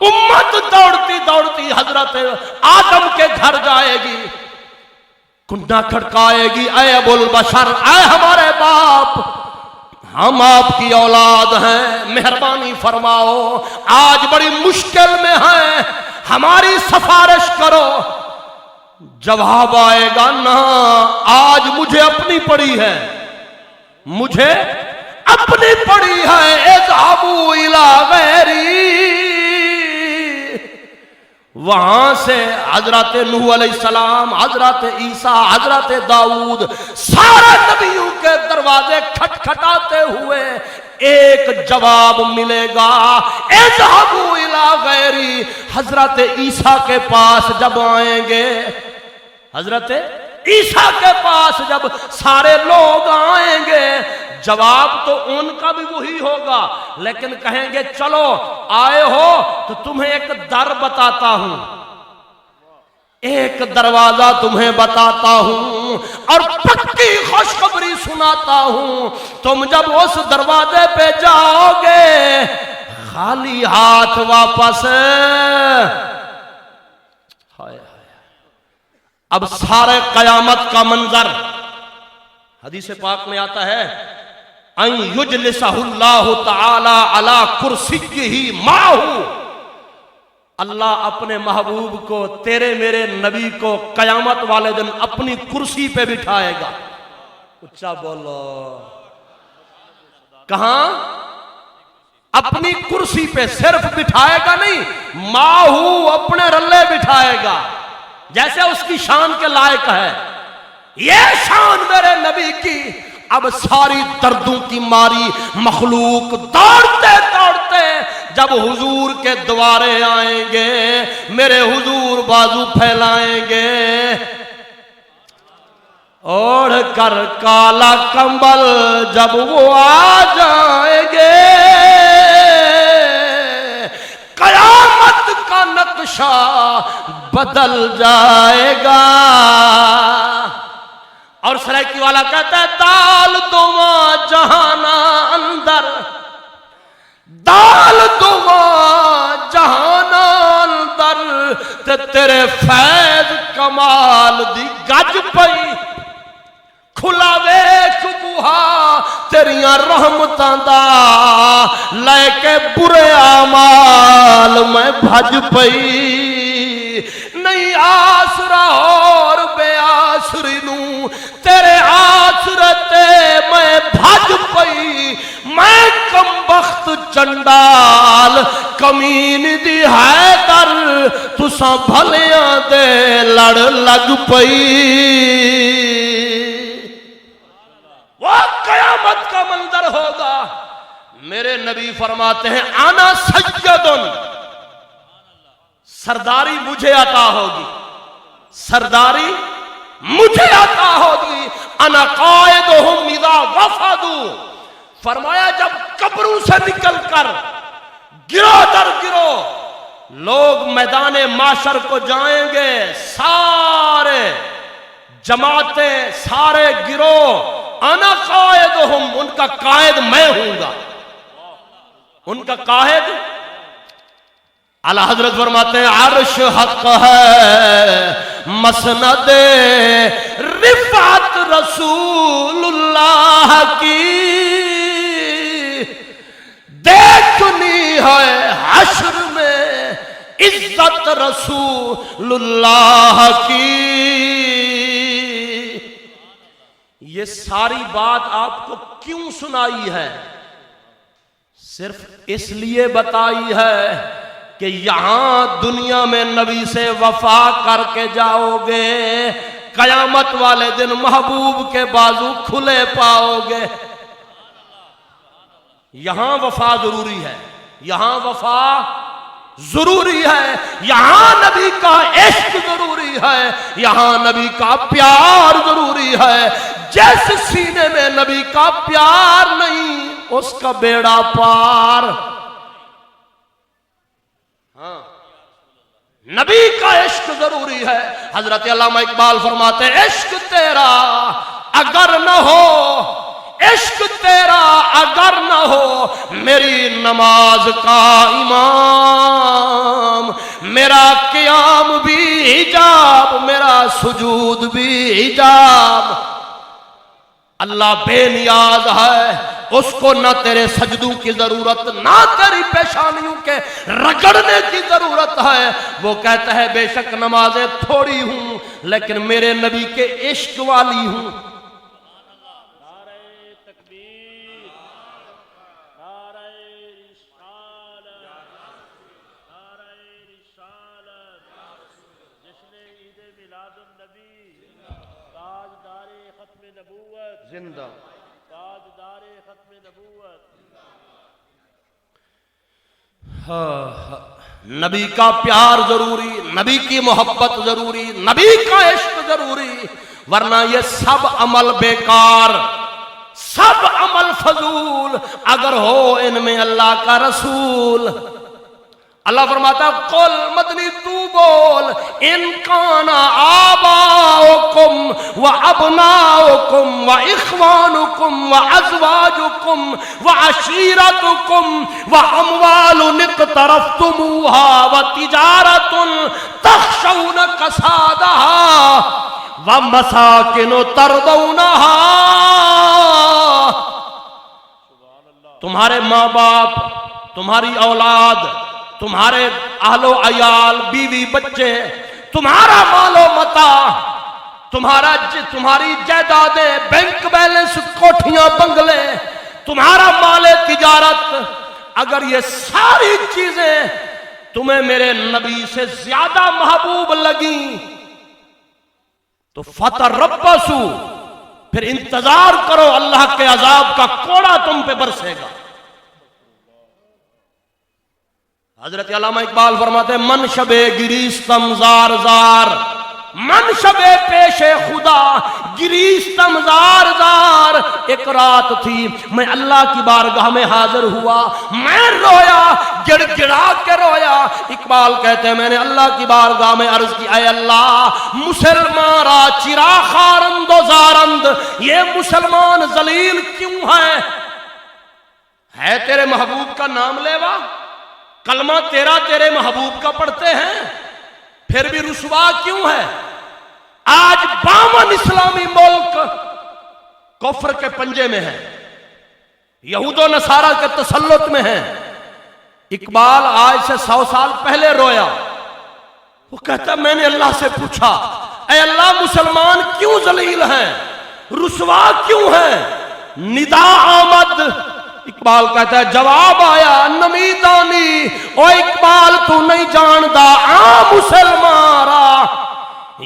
امت دوڑتی دوڑتی حضرت آدم کے گھر جائے گی، کنڈا کھڑکائے گی، اے ابو البشر، اے ہمارے باپ، ہم آپ کی اولاد ہیں، مہربانی فرماؤ، آج بڑی مشکل میں ہیں، ہماری سفارش کرو. جواب آئے گا نا، آج مجھے اپنی پڑی ہے، مجھے اپنی پڑی ہے. اذهبوا الى غیری. وہاں سے حضرت نوح علیہ السلام، حضرت عیسیٰ، حضرت داؤد، سارے نبیوں کے دروازے کھٹکھٹاتے ہوئے ایک جواب ملے گا، اذهبوا الى غیری. حضرت عیسیٰ کے پاس جب آئیں گے، حضرت عیسیٰ کے پاس جب سارے لوگ آئیں گے، جواب تو ان کا بھی وہی ہوگا، لیکن کہیں گے چلو آئے ہو تو تمہیں ایک در بتاتا ہوں، ایک دروازہ تمہیں بتاتا ہوں اور پکی خوشخبری سناتا ہوں. تم جب اس دروازے پہ جاؤ گے خالی ہاتھ واپس. اب سارے قیامت کا منظر حدیث پاک میں آتا ہے، ان یجلسہ اللہ تعالی علی کرسیہ معہ. اللہ اپنے محبوب کو، تیرے میرے نبی کو قیامت والے دن اپنی کرسی پہ بٹھائے گا. اچھا بولو، کہاں؟ اپنی کرسی پہ. صرف بٹھائے گا نہیں، معہ اپنے رلے بٹھائے گا، جیسے اس کی شان کے لائق ہے. یہ شان میرے نبی کی. اب ساری دردوں کی ماری مخلوق دوڑتے دوڑتے جب حضور کے دوارے آئیں گے، میرے حضور بازو پھیلائیں گے، اوڑھ کر کالا کمبل جب وہ آ جائیں گے، قیامت کا نقشہ بدل جائے گا. اور سرائکی والا کہتا ہے دال دواں جہانا اندر، دال دواں جہانا اندر تے تیرے فیض کمال دی گج پئی. کھلا ویکھ بوہا تیریاں رحمتاں دا، لے کے برے اعمال میں بھج پئی. نہیں آسرا اور آسری نو تیرے آسرے تے میں بھج پئی میں کم بخت چنڈال کمین دی حیدر تساں بھلیاں دے لڑ لگ پئی وہ قیامت کا منظر ہوگا میرے نبی فرماتے ہیں انا سیدن سرداری مجھے عطا ہوگی سرداری مجھے عطا ہوگی انا قائدہم اذا وفدوا فرمایا جب قبروں سے نکل کر گروہ در گروہ لوگ میدان معاشر کو جائیں گے سارے جماعتیں سارے گروہ انا قائدہم ان کا قائد میں ہوں گا ان کا قائد اعلیٰ حضرت فرماتے ہیں عرش حق ہے مسند رفعت رسول اللہ کی دیکھنی ہے حشر میں عزت رسول اللہ کی یہ ساری بات آپ کو کیوں سنائی ہے صرف اس لیے بتائی ہے کہ یہاں دنیا میں نبی سے وفا کر کے جاؤ گے قیامت والے دن محبوب کے بازو کھلے پاؤ گے یہاں وفا ضروری ہے یہاں وفا ضروری ہے یہاں نبی کا عشق ضروری ہے یہاں نبی کا پیار ضروری ہے جیسے سینے میں نبی کا پیار نہیں اس کا بیڑا پار نبی کا عشق ضروری ہے حضرت علامہ اقبال فرماتے ہیں عشق تیرا اگر نہ ہو عشق تیرا اگر نہ ہو میری نماز کا امام میرا قیام بھی حجاب میرا سجود بھی حجاب اللہ بے نیاز ہے اس کو نہ تیرے سجدوں کی ضرورت نہ تیری پیشانیوں کے رگڑنے کی ضرورت ہے وہ کہتا ہے بے شک نمازیں تھوڑی ہوں لیکن میرے نبی کے عشق والی ہوں زندہ تاجدار ختم نبوت نبی کا پیار ضروری نبی کی محبت ضروری نبی کا عشق ضروری ورنہ یہ سب عمل بیکار سب عمل فضول اگر ہو ان میں اللہ کا رسول اللہ فرماتا قل مدنی تو بول ان کان آباؤکم و ابناؤکم و اخوانکم و ازواجکم و عشیرتکم و اموال اقترفتموها و تجارت تخشون کسادها و مساکن ترضونها تمہارے ماں باپ تمہاری اولاد تمہارے اہل و عیال بیوی بچے تمہارا مال و متاع تمہاری جائیدادیں بینک بیلنس کوٹھیاں بنگلے تمہارا مال تجارت اگر یہ ساری چیزیں تمہیں میرے نبی سے زیادہ محبوب لگیں تو فتربصوا پھر انتظار کرو اللہ کے عذاب کا کوڑا تم پہ برسے گا حضرت علامہ اقبال فرماتے ہیں من شب گریستم زار زار من شب پیش خدا گریستم زار زار ایک رات تھی میں اللہ کی بارگاہ میں حاضر ہوا میں رویا گڑ گڑا کے رویا اقبال کہتے ہیں میں نے اللہ کی بارگاہ میں عرض کی اے اللہ مسلمان را چرا خارند و زارند یہ مسلمان ذلیل کیوں ہے تیرے محبوب کا نام لیوا کلمہ تیرے محبوب کا پڑھتے ہیں پھر بھی رسوا کیوں ہے آج 52 اسلامی ملک کفر کے پنجے میں ہیں یہود و نصارہ کے تسلط میں ہیں اقبال آج سے 100 سال پہلے رویا وہ کہتا میں نے اللہ سے پوچھا اے اللہ مسلمان کیوں ذلیل ہیں، رسوا کیوں ہیں؟ ندا آمد، اقبال کہتا ہے جواب آیا نمیدانی، او اقبال تو نہیں جاندا آ مسلمارا،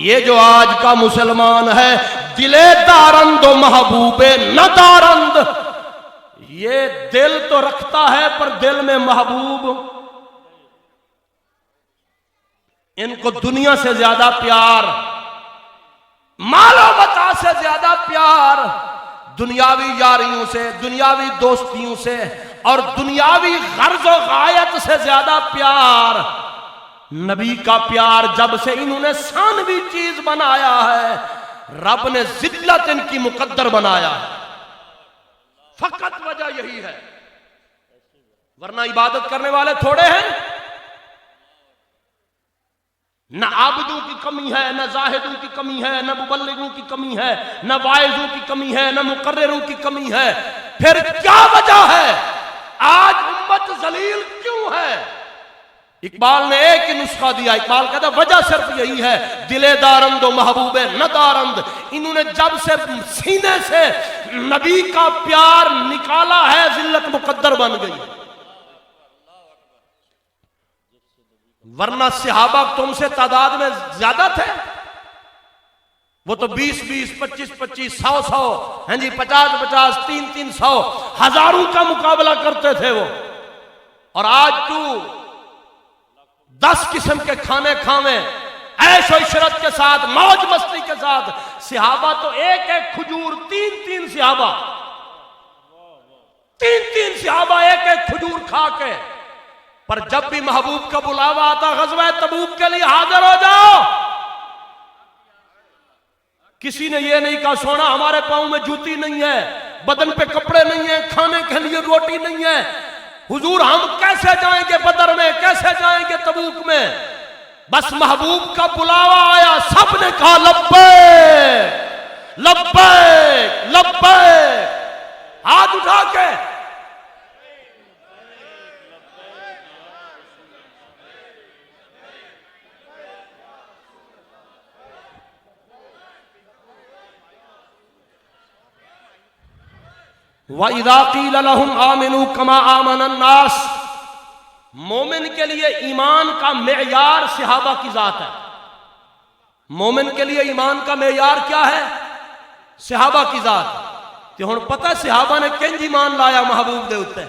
یہ جو آج کا مسلمان ہے دلے دارند و محبوب نہ دارند، یہ دل تو رکھتا ہے پر دل میں محبوب، ان کو دنیا سے زیادہ پیار، مال و متاع سے زیادہ پیار، دنیاوی یاریوں سے، دنیاوی دوستیوں سے اور دنیاوی غرض و غایت سے زیادہ پیار، نبی کا پیار جب سے انہوں نے ثانوی چیز بنایا ہے، رب نے ذلت ان کی مقدر بنایا ہے، فقط وجہ یہی ہے، ورنہ عبادت کرنے والے تھوڑے ہیں، نہ عابدوں کی کمی ہے، نہ زاہدوں کی کمی ہے، نہ مبلغوں کی کمی ہے، نہ واعظوں کی کمی ہے، نہ مقرروں کی کمی ہے، پھر کیا وجہ ہے آج امت ذلیل کیوں ہے؟ اقبال نے ایک ہی نسخہ دیا، اقبال کہتا ہے وجہ صرف یہی ہے دلے دارند و محبوب نہ دارند، انہوں نے جب سے سینے سے نبی کا پیار نکالا ہے ذلت مقدر بن گئی، ورنہ صحابہ تم سے تعداد میں زیادہ تھے، وہ تو 20-20 25-25 100-100 ہیں جی 50-50 300-300 ہزاروں کا مقابلہ کرتے تھے وہ، اور آج تو 10 قسم کے کھانے کھاویں عیش و عشرت کے ساتھ موج مستی کے ساتھ، صحابہ تو ایک ایک کھجور 3-3 صحابہ 3-3 صحابہ ایک ایک کھجور کھا کے، پر جب بھی محبوب کا بلاوا آتا غزوہ تبوک کے لیے حاضر ہو جاؤ، کسی نے یہ نہیں کہا سونا ہمارے پاؤں میں جوتی نہیں ہے، بدن پہ کپڑے نہیں ہیں، کھانے کے لیے روٹی نہیں ہے، حضور ہم کیسے جائیں گے بدر میں، کیسے جائیں گے تبوک میں؟ بس محبوب کا بلاوا آیا، سب نے کہا لبیک لبیک لبیک، ہاتھ اٹھا کے وَإِذَا قِيلَ لَهُمْ آمِنُوا كَمَا آمَنَ النَّاسِ، مومن کے لیے ایمان کا معیار صحابہ کی ذات ہے، مومن کے لیے ایمان کا معیار کیا ہے؟ صحابہ کی ذات، تو ہن پتہ صحابہ نے کنج ایمان لایا محبوب دے اتے،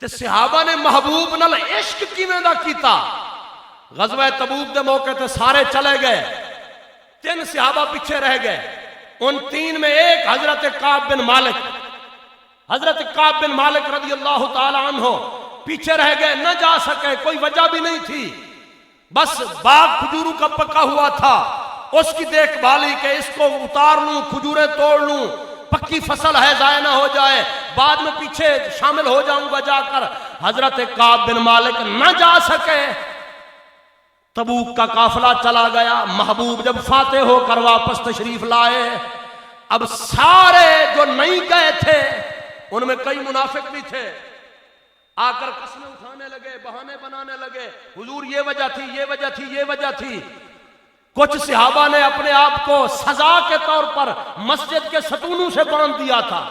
تے صحابہ نے محبوب نال عشق کیویں دا کیتا؟ غزوہ تبوک دے موقع تے سارے چلے گئے، 3 صحابہ پیچھے رہ گئے، ان 3 میں ایک حضرت کعب بن مالک، حضرت کعب بن مالک رضی اللہ تعالی عنہ پیچھے رہ گئے، نہ جا سکے، کوئی وجہ بھی نہیں تھی، بس باغ کھجوروں کا پکا ہوا تھا، اس کی دیکھ بھالی کہ اس کو اتار لوں، کھجوریں توڑ لوں، پکی فصل ہے ضائع نہ ہو جائے، بعد میں پیچھے شامل ہو جاؤں گا جا کر، حضرت کعب بن مالک نہ جا سکے، تبوک کا قافلہ چلا گیا، محبوب جب فاتح ہو کر واپس تشریف لائے، اب سارے جو نہیں گئے تھے ان میں کئی منافق بھی تھے، آ کر قسمیں اٹھانے لگے، بہانے بنانے لگے، حضور یہ وجہ تھی، یہ وجہ تھی، یہ وجہ تھی، کچھ صحابہ نے اپنے آپ کو سزا کے طور پر مسجد کے ستونوں سے باندھ دیا تھا،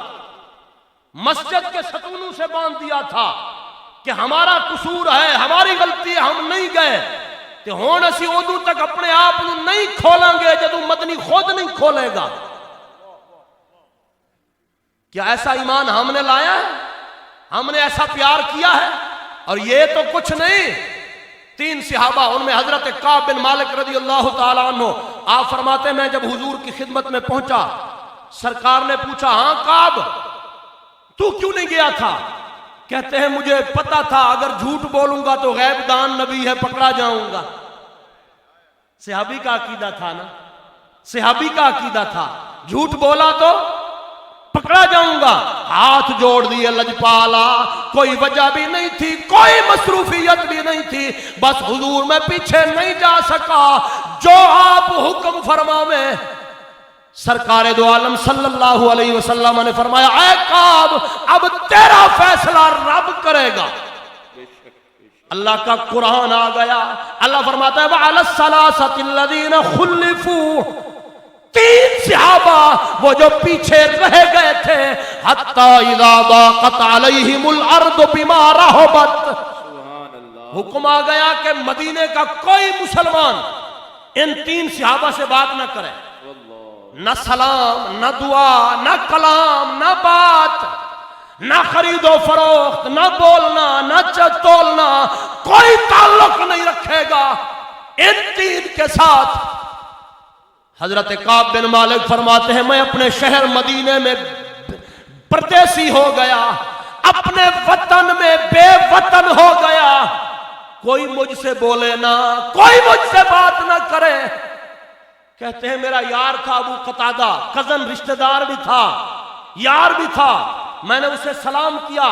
مسجد کے ستونوں سے باندھ دیا تھا کہ ہمارا قصور ہے، ہماری غلطی ہے، ہم نہیں گئے، تے ہون اسی ادو تک اپنے آپ نہیں کھولیں گے جدو مدنی خود نہیں کھولے گا۔ کیا ایسا ایمان ہم نے لایا ہے؟ ہم نے ایسا پیار کیا ہے؟ اور یہ تو کچھ نہیں، 3 صحابہ، ان میں حضرت کعب بن مالک رضی اللہ تعالیٰ عنہ، آپ فرماتے میں جب حضور کی خدمت میں پہنچا، سرکار نے پوچھا ہاں کعب تو کیوں نہیں گیا تھا؟ کہتے ہیں مجھے پتا تھا اگر جھوٹ بولوں گا تو غیب دان نبی ہے، پکڑا جاؤں گا۔ صحابی کا عقیدہ تھا نا، صحابی کا عقیدہ تھا، جھوٹ بولا تو پکڑا جاؤں گا، ہاتھ جوڑ دیے لجپالا، کوئی وجہ بھی نہیں تھی، کوئی مصروفیت بھی نہیں تھی، بس حضور میں پیچھے نہیں جا سکا، جو آپ حکم فرماویں۔ سرکار دو عالم صلی اللہ علیہ وسلم نے فرمایا اے کعب اب تیرا فیصلہ رب کرے گا۔ اللہ کا قرآن آ گیا. اللہ فرماتا ہے وَعَلَى الثَّلَاثَةِ الَّذِينَ خُلِّفُوا، 3 صحابہ وہ جو پیچھے رہ گئے تھے، حَتَّى إِذَا ضَاقَتْ عَلَيْهِمُ الْأَرْضُ بِمَا رَحُبَتْ، حکم آ گیا کہ مدینے کا کوئی مسلمان ان 3 صحابہ سے بات نہ کرے، نہ سلام، نہ دعا، نہ کلام، نہ بات، نہ خرید و فروخت، نہ بولنا، نہ تولنا، کوئی تعلق نہیں رکھے گا ان 3 کے ساتھ. حضرت کعب بن مالک فرماتے ہیں میں اپنے شہر مدینے میں پردیسی ہو گیا، اپنے وطن میں بے وطن ہو گیا، کوئی مجھ سے بولے نہ، کوئی مجھ سے بات نہ کرے. کہتے ہیں میرا یار تھا ابو قتادہ، کزن رشتہ دار بھی تھا، یار بھی تھا، میں نے اسے سلام کیا،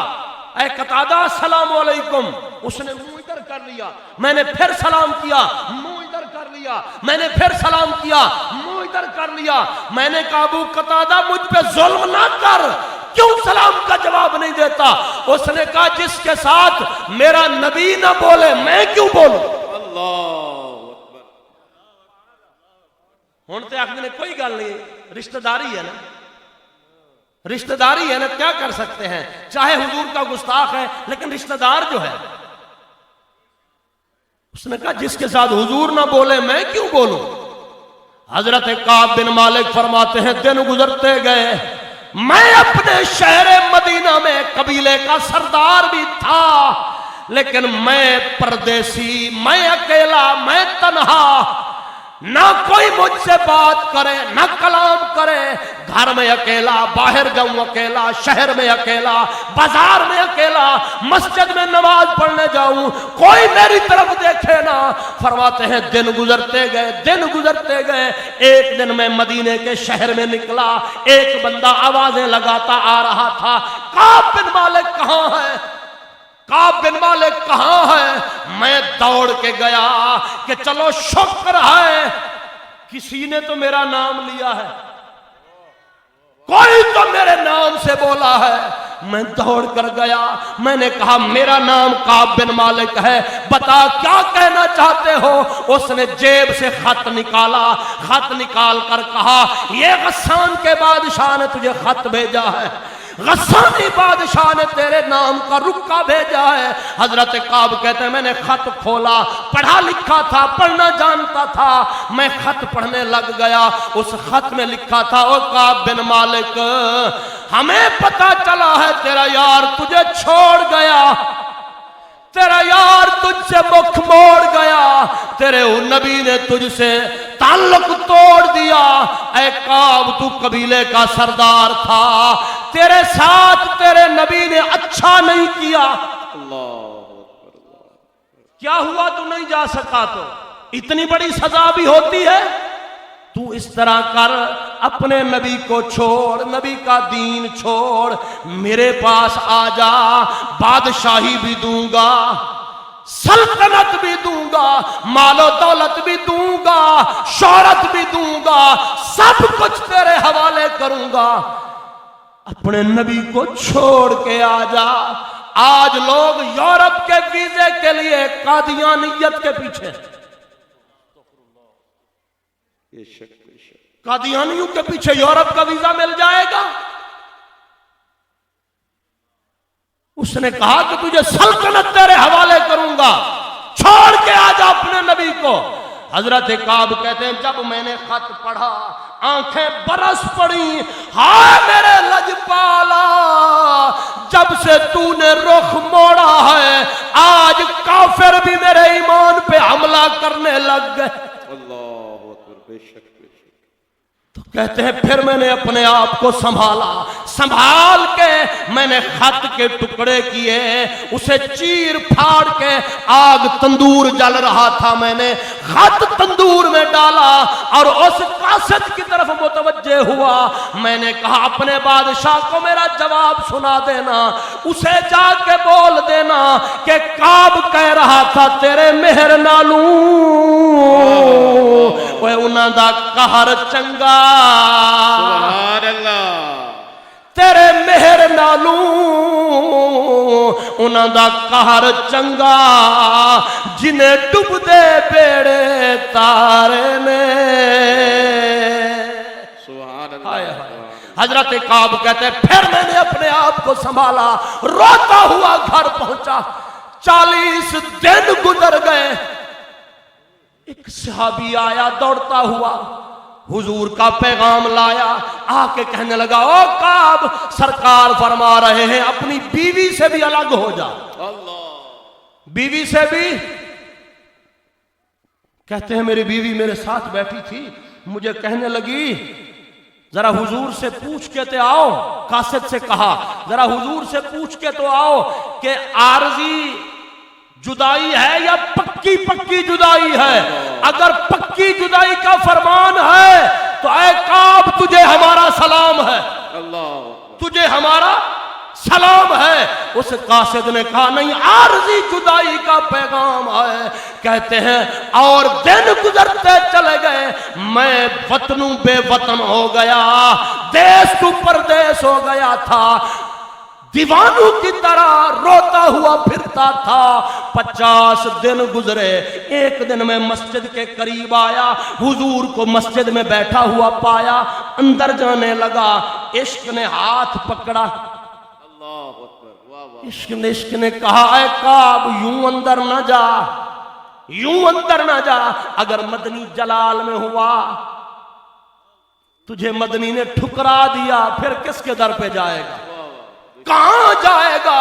اے قتادہ السلام علیکم، اس نے منہ ادھر کر لیا، میں نے پھر سلام کیا، منہ ادھر کر لیا، میں نے پھر سلام کیا، منہ ادھر کر لیا. میں نے کہا ابو قتادہ مجھ پہ ظلم نہ کر، کیوں سلام کا جواب نہیں دیتا؟ اس نے کہا جس کے ساتھ میرا نبی نہ بولے میں کیوں بولوں؟ ہوں تو آخر کوئی گل نہیں، رشتہ داری ہے نا، رشتہ داری ہے نا، کیا کر سکتے ہیں؟ چاہے حضور کا گستاخ ہے لیکن رشتہ دار جو ہے. اس نے کہا جس کے ساتھ حضور نہ بولے میں کیوں بولوں؟ حضرت کعب بن مالک فرماتے ہیں دن گزرتے گئے، میں اپنے شہر مدینہ میں قبیلے کا سردار بھی تھا، لیکن میں پردیسی، میں اکیلا، میں تنہا، نہ کوئی مجھ سے بات کرے، نہ کلام کرے، گھر میں اکیلا، باہر جاؤں اکیلا، شہر میں اکیلا، بازار میں اکیلا، مسجد میں نماز پڑھنے جاؤں کوئی میری طرف دیکھے نہ. فرماتے ہیں دن گزرتے گئے، دن گزرتے گئے. ایک دن میں مدینے کے شہر میں نکلا، ایک بندہ آوازیں لگاتا آ رہا تھا، کعب بن مالک کہاں ہے؟ کعب بن مالک کہاں ہے؟ میں دوڑ کے گیا کہ چلو شکر ہے کسی نے تو میرا نام لیا ہے، کوئی تو میرے نام سے بولا ہے. میں دوڑ کر گیا، میں نے کہا میرا نام کعب بن مالک ہے، بتا کیا کہنا چاہتے ہو؟ اس نے جیب سے خط نکالا، خط نکال کر کہا یہ غسان کے بادشاہ نے تجھے خط بھیجا ہے، غسانی بادشاہ نے تیرے نام کا رکا بھیجا ہے. حضرت کعب کہتے ہیں میں نے خط کھولا، پڑھا لکھا تھا، پڑھنا جانتا تھا، میں خط پڑھنے لگ گیا. اس خط میں لکھا تھا او کعب بن مالک، ہمیں پتہ چلا ہے تیرا یار تجھے چھوڑ گیا، تیرا یار تجھ سے مکھ موڑ گیا، تیرے نبی نے تجھ سے تعلق توڑ دیا. اے کعب تو قبیلے کا سردار تھا، تیرے ساتھ تیرے نبی نے اچھا نہیں کیا. کیا ہوا تو نہیں جا سکا؟ تو اتنی بڑی سزا بھی ہوتی ہے؟ تو اس طرح کر، اپنے نبی کو چھوڑ، نبی کا دین چھوڑ، میرے پاس آ جا، بادشاہی بھی دوں گا، سلطنت بھی دوں گا، مال و دولت بھی دوں گا، شہرت بھی دوں گا، سب کچھ تیرے حوالے کروں گا، اپنے نبی کو چھوڑ کے آ جا. آج لوگ یورپ کے ویزے کے لیے قادیانیت کے پیچھے، قادیانیوں کے پیچھے یورپ کا ویزا مل جائے گا. اس نے کہا کہ تجھے سلطنت تیرے حوالے کروں گا، چھوڑ کے آ جا اپنے نبی کو. حضرت کعب کہتے ہیں جب میں نے خط پڑھا آنکھیں برس پڑی، ہائے میرے لجپالا، جب سے تو نے رخ موڑا ہے آج کافر بھی میرے ایمان پہ حملہ کرنے لگ گئے. اللہ اکبر، بے شک. تو کہتے ہیں پھر میں نے اپنے آپ کو سنبھالا، سنبھال کے میں نے خط کے ٹکڑے کیے، اسے چیر پھاڑ کے، آگ تندور جل رہا تھا، میں نے خط تندور میں ڈالا اور اس قاصد کی طرف متوجہ ہوا. میں نے کہا اپنے بادشاہ کو میرا جواب سنا دینا، اسے جا کے بول دینا کہ کعب کہہ رہا تھا تیرے مہر نالوں اوے انہاں دا قہر چنگا، سبحان اللہ، تیرے مہر نالوں انہاں دا قہر چنگا جنہیں ڈب دے بیڑے تارے نے۔ سبحان ہائے اللہ۔ ہائے۔ حضرت کعب کہتے ہیں پھر میں نے اپنے آپ کو سنبھالا، روتا ہوا گھر پہنچا، 40 دن گزر گئے، ایک صحابی آیا دوڑتا ہوا، حضور کا پیغام لایا، آ کے کہنے لگا او کعب، سرکار فرما رہے ہیں اپنی بیوی سے بھی الگ ہو جا۔ اللہ۔ بیوی سے بھی؟ کہتے ہیں میری بیوی میرے ساتھ بیٹھی تھی، مجھے کہنے لگی ذرا حضور سے پوچھ کے تو آؤ، قاصد سے کہا ذرا حضور سے پوچھ کے تو آؤ کہ عارضی جدائی ہے یا پکی پکی جدائی ہے؟ اگر پکی جدائی کا فرمان ہے تو اے کعب تجھے ہمارا سلام ہے، اللہ۔ تجھے ہمارا سلام ہے۔ اس قاصد نے کہا نہیں، عارضی جدائی کا پیغام ہے۔ کہتے ہیں اور دن گزرتے چلے گئے، میں وطنوں بے وطن ہو گیا، دیس تو پردیس ہو گیا تھا، دیوانوں کی طرح روتا ہوا پھرتا تھا۔ 50 دن گزرے، ایک دن میں مسجد کے قریب آیا، حضور کو مسجد میں بیٹھا ہوا پایا، اندر جانے لگا، عشق نے ہاتھ پکڑا، اللہ اکبر، واہ واہ۔ عشق نے کہا اے کعب یوں اندر نہ جا، یوں اندر نہ جا، اگر مدنی جلال میں ہوا تجھے مدنی نے ٹھکرا دیا پھر کس کے در پہ جائے گا، کہاں جائے گا،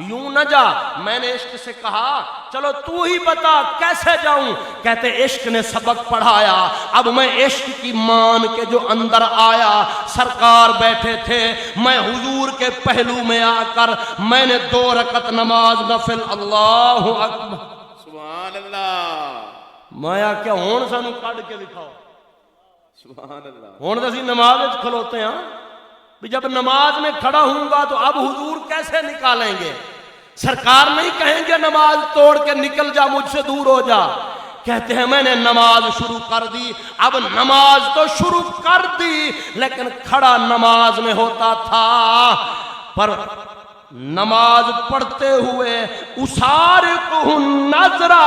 یوں نہ جا۔ میں نے عشق سے کہا چلو تو ہی بتا کیسے جاؤں؟ کہتے عشق نے سبق پڑھایا، اب میں عشق کی مان کے جو اندر آیا، سرکار بیٹھے تھے، میں حضور کے پہلو میں آ کر میں نے 2 رکعت نماز نفل، اللہ اکبر، سبحان اللہ۔ میں کیا ہون سانو کڈ کے دکھاؤ، سبحان اللہ۔ ہون تو اسی نماز وچ کھلوتے ہیں بھی جب نماز میں کھڑا ہوں گا تو اب حضور کیسے نکالیں گے؟ سرکار نہیں کہیں گے نماز توڑ کے نکل جا، مجھ سے دور ہو جا۔ کہتے ہیں میں نے نماز شروع کر دی، اب نماز تو شروع کر دی لیکن کھڑا نماز میں ہوتا تھا، پر نماز پڑھتے ہوئے اسارقہ النظرہ،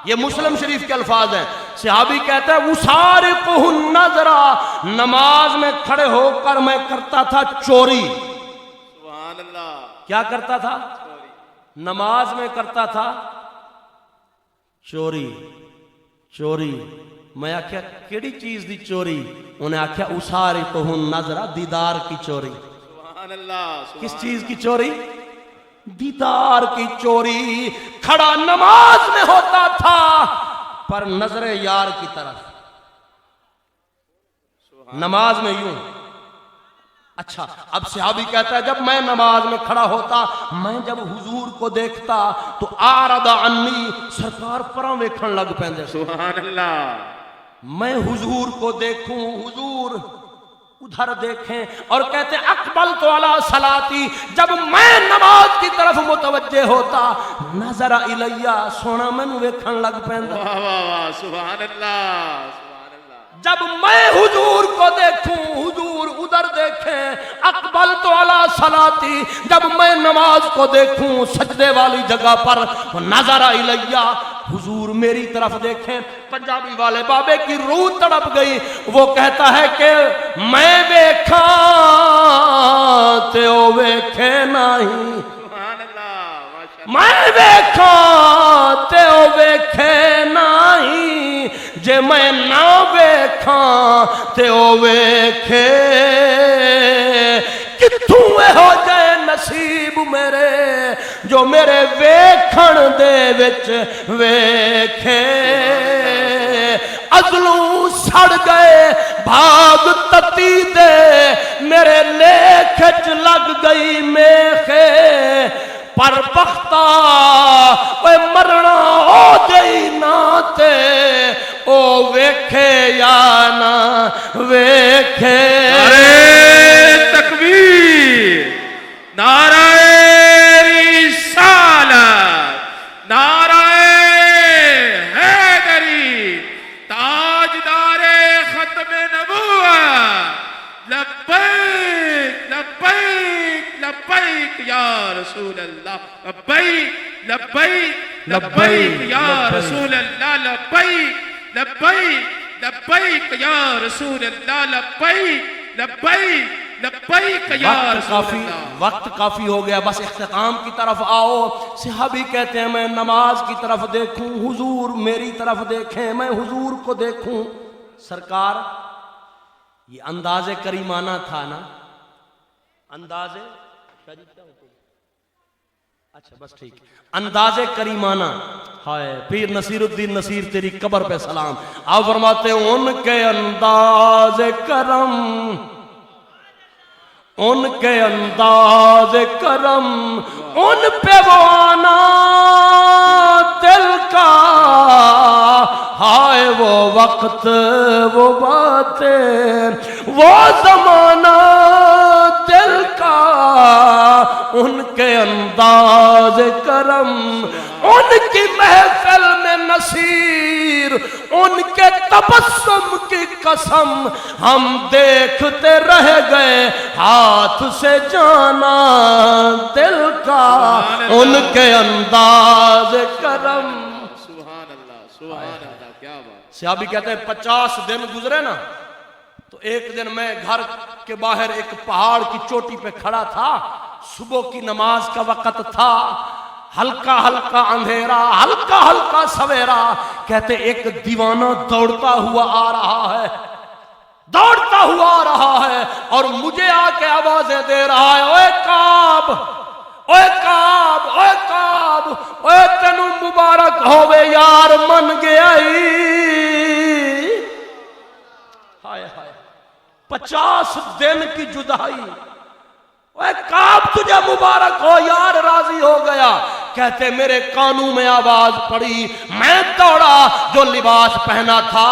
یہ مسلم شریف کے الفاظ ہیں، صحابی کہتے ہیں اسارقہ النظرہ، نماز میں کھڑے ہو کر میں کرتا تھا چوری۔ سبحان اللہ۔ کیا کرتا تھا؟ نماز میں کرتا تھا چوری۔ چوری میں آکھیا کیڑی چیز دی چوری؟ انہیں آکھیا اسارقہ النظرہ، دیدار کی چوری۔ سبحان اللہ۔ کس چیز کی چوری؟ دیدار کی چوری۔ کھڑا نماز میں ہوتا تھا پر نظر یار کی طرف، نماز میں یوں۔ اچھا اب صحابی کہتا ہے جب میں نماز میں کھڑا ہوتا، میں جب حضور کو دیکھتا تو اعرض عنی، سرکار پراں ویکھن لگ پیندے۔ سبحان اللہ۔ میں حضور کو دیکھوں، حضور ادھر دیکھیں، اور کہتے ہیں اقبلت علی صلاتی، جب میں نماز کی طرف متوجہ ہوتا نظر الیہ، سونا مینوں ویکھن لگ پیندا۔ واہ واہ واہ، سبحان اللہ، سبحان اللہ۔ جب میں حضور کو دیکھوں حضور ادھر دیکھیں، اقبلت علی صلاتی، جب میں نماز کو دیکھوں سجدے والی جگہ پر نظر الیہ، حضور میری طرف دیکھیں۔ پنجابی والے بابے کی روح تڑپ گئی، وہ کہتا ہے کہ میں ویکھاں تے او ویکھے نہیں، سبحان اللہ، ماشاء اللہ۔ میں ویکھاں تے او ویکھے نہیں، جے میں نہ ویکھاں تے او ویکھے، کتھوں ہو جائے نصیب میرے جو میرے ویکھن دے وچ ویکھے۔ ازلوں سڑ گئے بھاگ تتی دے، میرے لیکھ چ لگ گئی میخے، پر بختہ اوے مرنا ہو جئی نہ تے او ویکھے یا نہ ویکھے۔ نعرہ تکبیر، نعرہ رسالت، نعرہ حیدری، تاجدار ختم نبوت، لبیک لبیک لبیک یا رسول اللہ لبیک لبیک لبیک یا رسول اللہ لبیک لبیک لبیک یا رسول اللہ لبیک لبیک لبیک یا رسول اللہ. وقت کافی ہو گیا، بس اختتام کی طرف آؤ. صحابی کہتے ہیں میں نماز کی طرف دیکھوں، حضور میری طرف دیکھیں، میں حضور کو دیکھوں. سرکار یہ انداز کریمانہ تھا نا، انداز اچھا بس ٹھیک، انداز کریمانہ. ہائے پیر نصیر الدین نصیر تیری قبر پہ سلام. آپ فرماتے ہیں ان کے انداز کرم، ان کے انداز کرم، ان پہ وہ آنا دل کا، ہائے وہ وقت وہ باتیں وہ زمانہ دل کا. ان کے انداز کرم، ان کی محفل میں نصیر، ان کے تبسم کی قسم ہم دیکھتے رہ گئے، ہاتھ سے جانا دل کا. ان کے انداز کرم. سبحان اللہ سبحان اللہ، کیا بات. صحابی کہتے ہیں 50 دن گزرے نا، تو ایک دن میں گھر کے باہر ایک پہاڑ کی چوٹی پہ کھڑا تھا، صبح کی نماز کا وقت تھا، ہلکا ہلکا اندھیرا، ہلکا ہلکا سویرا. کہتے ایک دیوانہ دوڑتا ہوا آ رہا ہے، دوڑتا ہوا آ رہا ہے اور مجھے آ کے آوازیں دے رہا ہے، اوے کعب، اوے کعب، اوے کعب، اوے تینوں مبارک ہووے یار من گیا ہی. ہائے ہائے 50 دن کی جدائی. اے کعب تجھے مبارک ہو یار راضی ہو گیا. کہتے میرے کانوں میں آواز پڑی، میں دوڑا، جو لباس پہنا تھا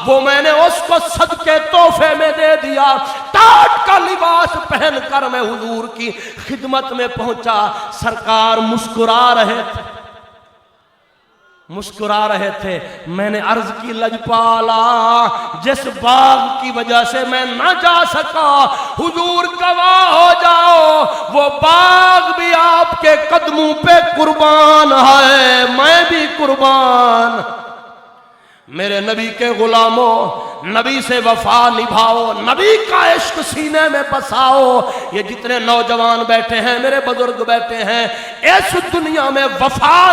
وہ میں نے اس کو صدقے تحفے میں دے دیا. ٹاٹ کا لباس پہن کر میں حضور کی خدمت میں پہنچا. سرکار مسکرا رہے تھے، مسکرا رہے تھے. میں نے عرض کی لجپالا جس باغ کی وجہ سے میں نہ جا سکا، حضور گواہ ہو جاؤ وہ باغ بھی آپ کے قدموں پہ قربان ہے، میں بھی قربان. میرے نبی کے غلاموں، نبی سے وفا نبھاؤ، نبی کا عشق سینے میں بساؤ. یہ جتنے نوجوان بیٹھے ہیں، میرے بزرگ بیٹھے ہیں، اس دنیا میں وفا